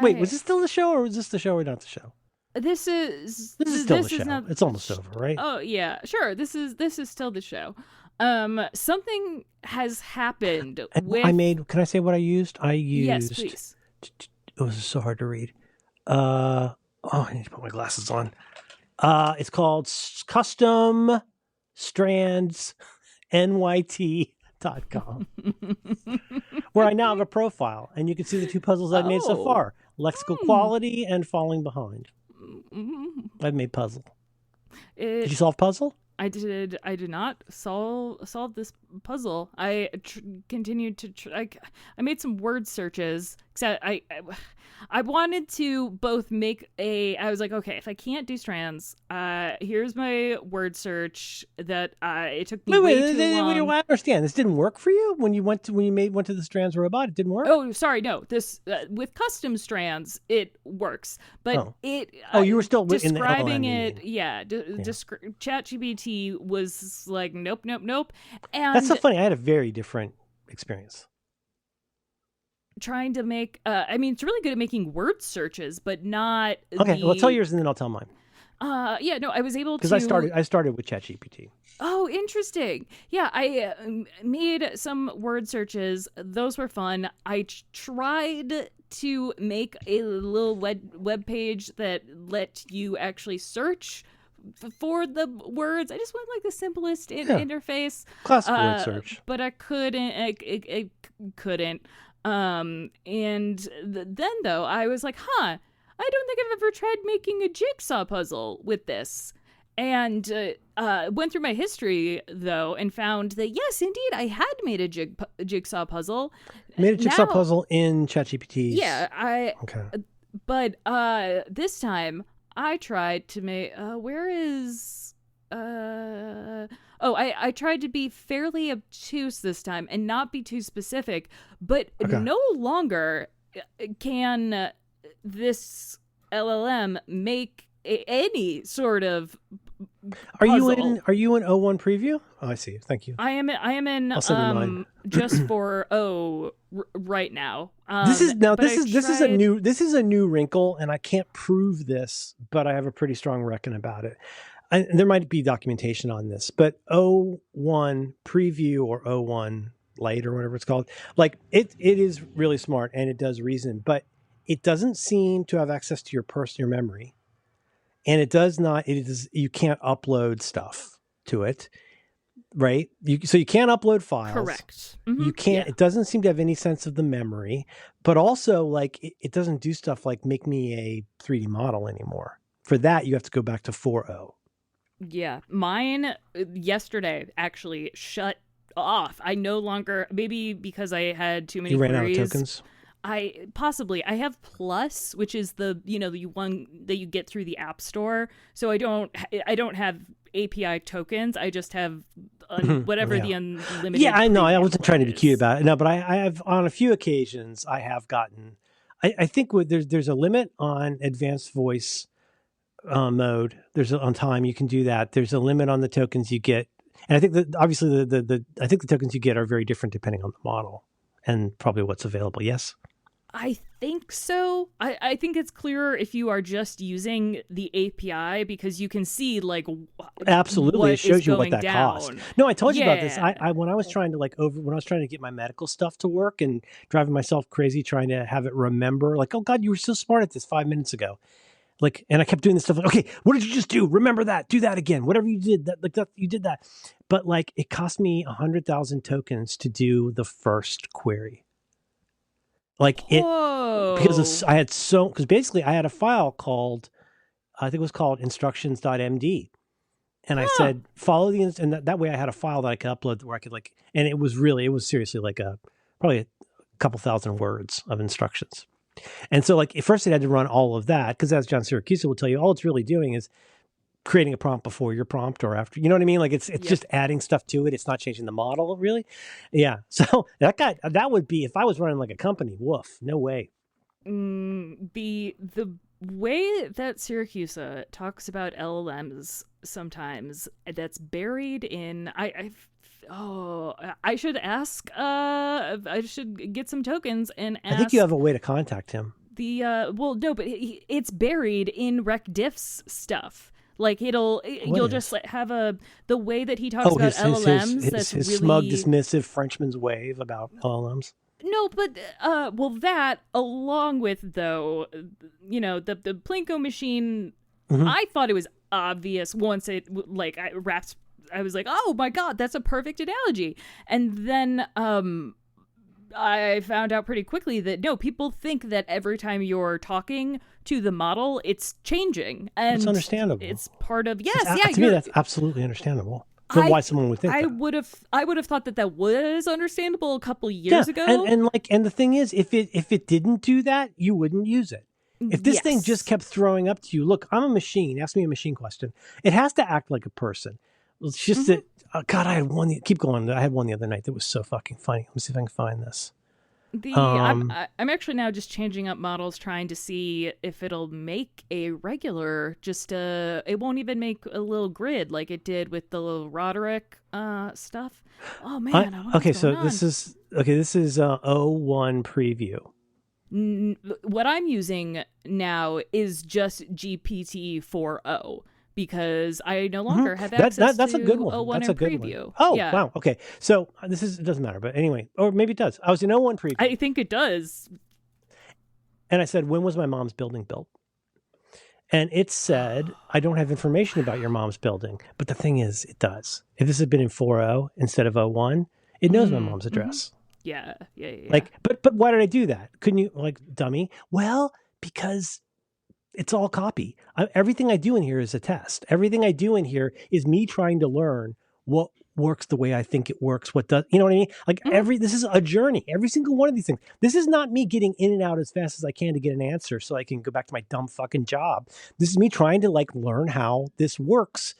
Wait, was this still the show, or was this the show or not the show? This is still the show. It's almost over, right? Oh yeah, sure. This is still the show. Something has happened with. Can I say what I used? Yes, please. It was so hard to read. I need to put my glasses on. It's called Custom Strands NYT.com, where I now have a profile, and you can see the 2 puzzles I've made so far: Lexical Quality and Falling Behind. I've made puzzle. Did you solve puzzle? I did not solve this puzzle. I continued to I made some word searches Except I wanted to both make I was like, okay, if I can't do strands, here's my word search that it took me way too long. I understand. This didn't work for you when you went to the strands robot. It didn't work. Oh, sorry, no. This with custom strands, it works, but you were still describing in the LLM, it. Yeah, ChatGPT was like, nope. And that's so funny. I had a very different experience. Trying to make it's really good at making word searches, but not well, tell yours and then I'll tell mine. I was able to, because I started with ChatGPT. Oh, interesting. Yeah, I made some word searches. Those were fun. I tried to make a little web page that let you actually search for the words. I just want like the simplest interface. Classic word search. But I couldn't. I couldn't. Then though, I was like, I don't think I've ever tried making a jigsaw puzzle with this. And went through my history, though, and found that, yes, indeed, I had made a jigsaw puzzle. Made a jigsaw puzzle in ChatGPT. Yeah. Okay. But this time, I tried to make... where is... I tried to be fairly obtuse this time and not be too specific, but no longer can this LLM make any sort of puzzle. Are you in O1 preview? Oh, I see. Thank you. I am in I'll send you mine. just for right now. This is a new wrinkle, and I can't prove this, but I have a pretty strong reckon about it. There might be documentation on this, but O1 preview or O1 Lite or whatever it's called, like it is really smart and it does reason, but it doesn't seem to have access to your personal memory, and you can't upload stuff to it, right? So you can't upload files. Correct. Mm-hmm. You can't. Yeah. It doesn't seem to have any sense of the memory, but also like it doesn't do stuff like make me a 3D model anymore. For that, you have to go back to 4.0. Yeah, mine yesterday actually shut off. I no longer, maybe because I had too many queries. You ran out of tokens? I have Plus, which is the one that you get through the App Store. So I don't have API tokens. I just have whatever the unlimited. Yeah, I know. I wasn't trying to be cute about it. No, but I have on a few occasions I have gotten. I think there's a limit on advanced voice mode. There's on time you can do that. There's a limit on the tokens you get, and I think that obviously I think the tokens you get are very different depending on the model and probably what's available. Yes. I think so. I think it's clearer if you are just using the API because you can see like absolutely it shows you what that down. costs. No, I told you about this. I when I was trying to when I was trying to get my medical stuff to work and driving myself crazy trying to have it remember, like, oh God, you were so smart at this 5 minutes ago. Like, and I kept doing this stuff like, okay, what did you just do? Remember that, do that again. Whatever you did, you did that. But like, it cost me 100,000 tokens to do the first query. Like because basically I had a file called, I think it was called instructions.md. And I said, follow and that way I had a file that I could upload where I could and it was seriously like probably a couple thousand words of instructions. And so like at first it had to run all of that because as John Siracusa will tell you, all it's really doing is creating a prompt before your prompt or after, you know what I mean? Like it's just adding stuff to it. It's not changing the model really. Yeah. So that would be, if I was running like a company, woof, no way. The way that Siracusa talks about LLMs sometimes that's buried in, I should ask. I should get some tokens and ask. I think you have a way to contact him. But it's buried in RecDiff's stuff. Like you'll just have the way that he talks about LLMs. His smug, dismissive Frenchman's wave about LLMs. No, but that along with though, the Plinko machine. Mm-hmm. I thought it was obvious once it I was like, oh my God, that's a perfect analogy. And then I found out pretty quickly that no, people think that every time you're talking to the model, it's changing. And it's understandable. It's part of, to me, that's absolutely understandable. for why someone would think I that. would have thought that was understandable a couple years ago. And the thing is, if it didn't do that, you wouldn't use it. If this thing just kept throwing up to you, look, I'm a machine. Ask me a machine question. It has to act like a person. It's just that. God, I had one. Keep going. I had one the other night that was so fucking funny. Let me see if I can find this. I'm actually now just changing up models, trying to see if it'll make a regular. It won't even make a little grid like it did with the little Roderick stuff. Oh man. This is 01 preview. What I'm using now is just GPT-4o. Because I no longer have access that's to a good one. 01 That's a good preview. one. Oh, yeah. wow. Okay. So it doesn't matter, but anyway, or maybe it does. I was in 01 preview. I think it does. And I said, when was my mom's building built? And it said, I don't have information about your mom's building. But the thing is, it does. If this had been in 4.0 instead of 01, it knows my mom's address. Yeah. Like, but why did I do that? Couldn't you, like, dummy? Well, because it's all copy. Everything I do in here is a test. Everything I do in here is me trying to learn what works the way I think it works. What does, you know what I mean? Like this is a journey. Every single one of these things. This is not me getting in and out as fast as I can to get an answer so I can go back to my dumb fucking job. This is me trying to like learn how this works.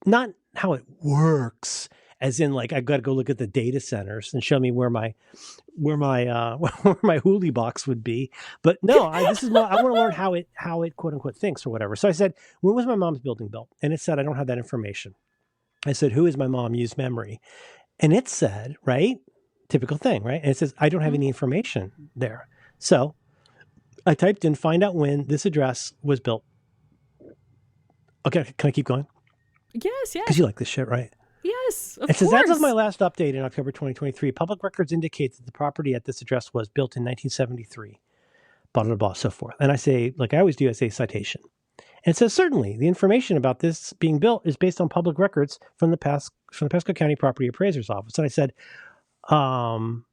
Not how it works, as in like I've got to go look at the data centers and show me where my where my Hooli box would be. But no, I want to learn how it quote unquote thinks or whatever. So I said, when was my mom's building built? And it said, I don't have that information. I said, who is my mom? Use memory. And it said, right, typical thing, right? And it says, I don't have any information there. So I typed in, find out when this address was built. Okay, can I keep going? Yes. Because you like this shit, right? Yes, of It says, course. as of my last update in October 2023, public records indicate that the property at this address was built in 1973, blah, blah, blah, so forth. And I say, like I always do, I say citation. And it says, certainly, the information about this being built is based on public records from the Pasco County Property Appraiser's Office. And I said, and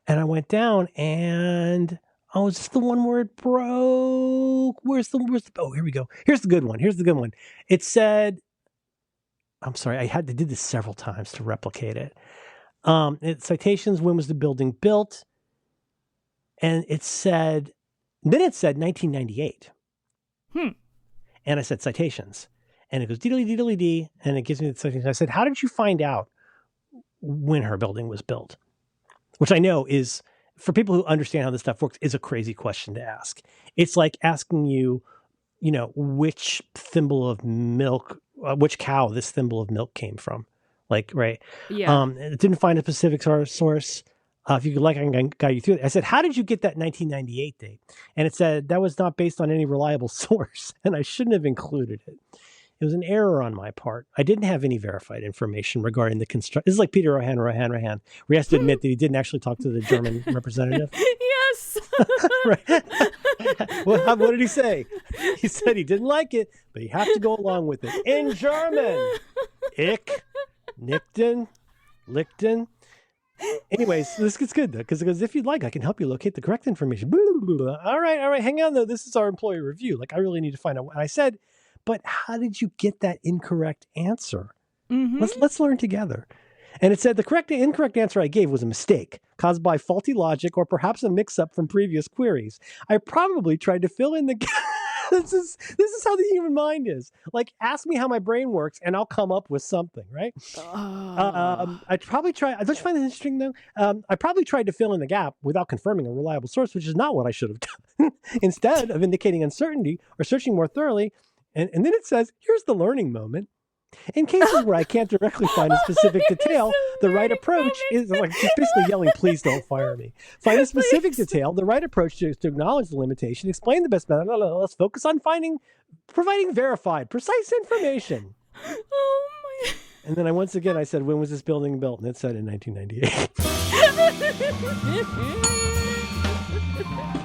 I went down and, oh, is this the one where it broke? Where's the, oh, here we go. Here's the good one. It said, I'm sorry, I did this several times to replicate it. Citations, when was the building built? And then it said 1998. And I said citations. And it goes diddly-diddly-dee, and it gives me the citations. I said, how did you find out when her building was built? Which I know is, for people who understand how this stuff works, is a crazy question to ask. It's like asking you, which thimble of milk, which cow this thimble of milk came from. Like, right. Yeah. It didn't find a specific source. If you could like, I can guide you through it. I said, how did you get that 1998 date? And it said that was not based on any reliable source, and I shouldn't have included it. It was an error on my part. I didn't have any verified information regarding the construction. This is like Peter Rohan, where he has to admit that he didn't actually talk to the German representative. Yes. Right. Well, what did he say? He said he didn't like it, but you have to go along with it. In German. Ich, Nichten, Lichten. Anyways, this gets good though, because if you'd like, I can help you locate the correct information. Blah, blah, blah. All right, hang on though. This is our employee review. Like, I really need to find out. And I said, but how did you get that incorrect answer? Let's learn together. And it said the incorrect answer I gave was a mistake caused by faulty logic or perhaps a mix-up from previous queries. I probably tried to fill in the this is how the human mind is. Like, ask me how my brain works and I'll come up with something, right? I probably tried. Don't you find this interesting though? I probably tried to fill in the gap without confirming a reliable source, which is not what I should have done. Instead of indicating uncertainty or searching more thoroughly. And then it says, here's the learning moment. In cases where I can't directly find a specific detail, the right approach is like she's basically yelling, please don't fire me. Find a specific detail. The right approach is to acknowledge the limitation, explain the best method. No, let's focus on providing verified, precise information. Oh my. And then I said, when was this building built? And it said in 1998.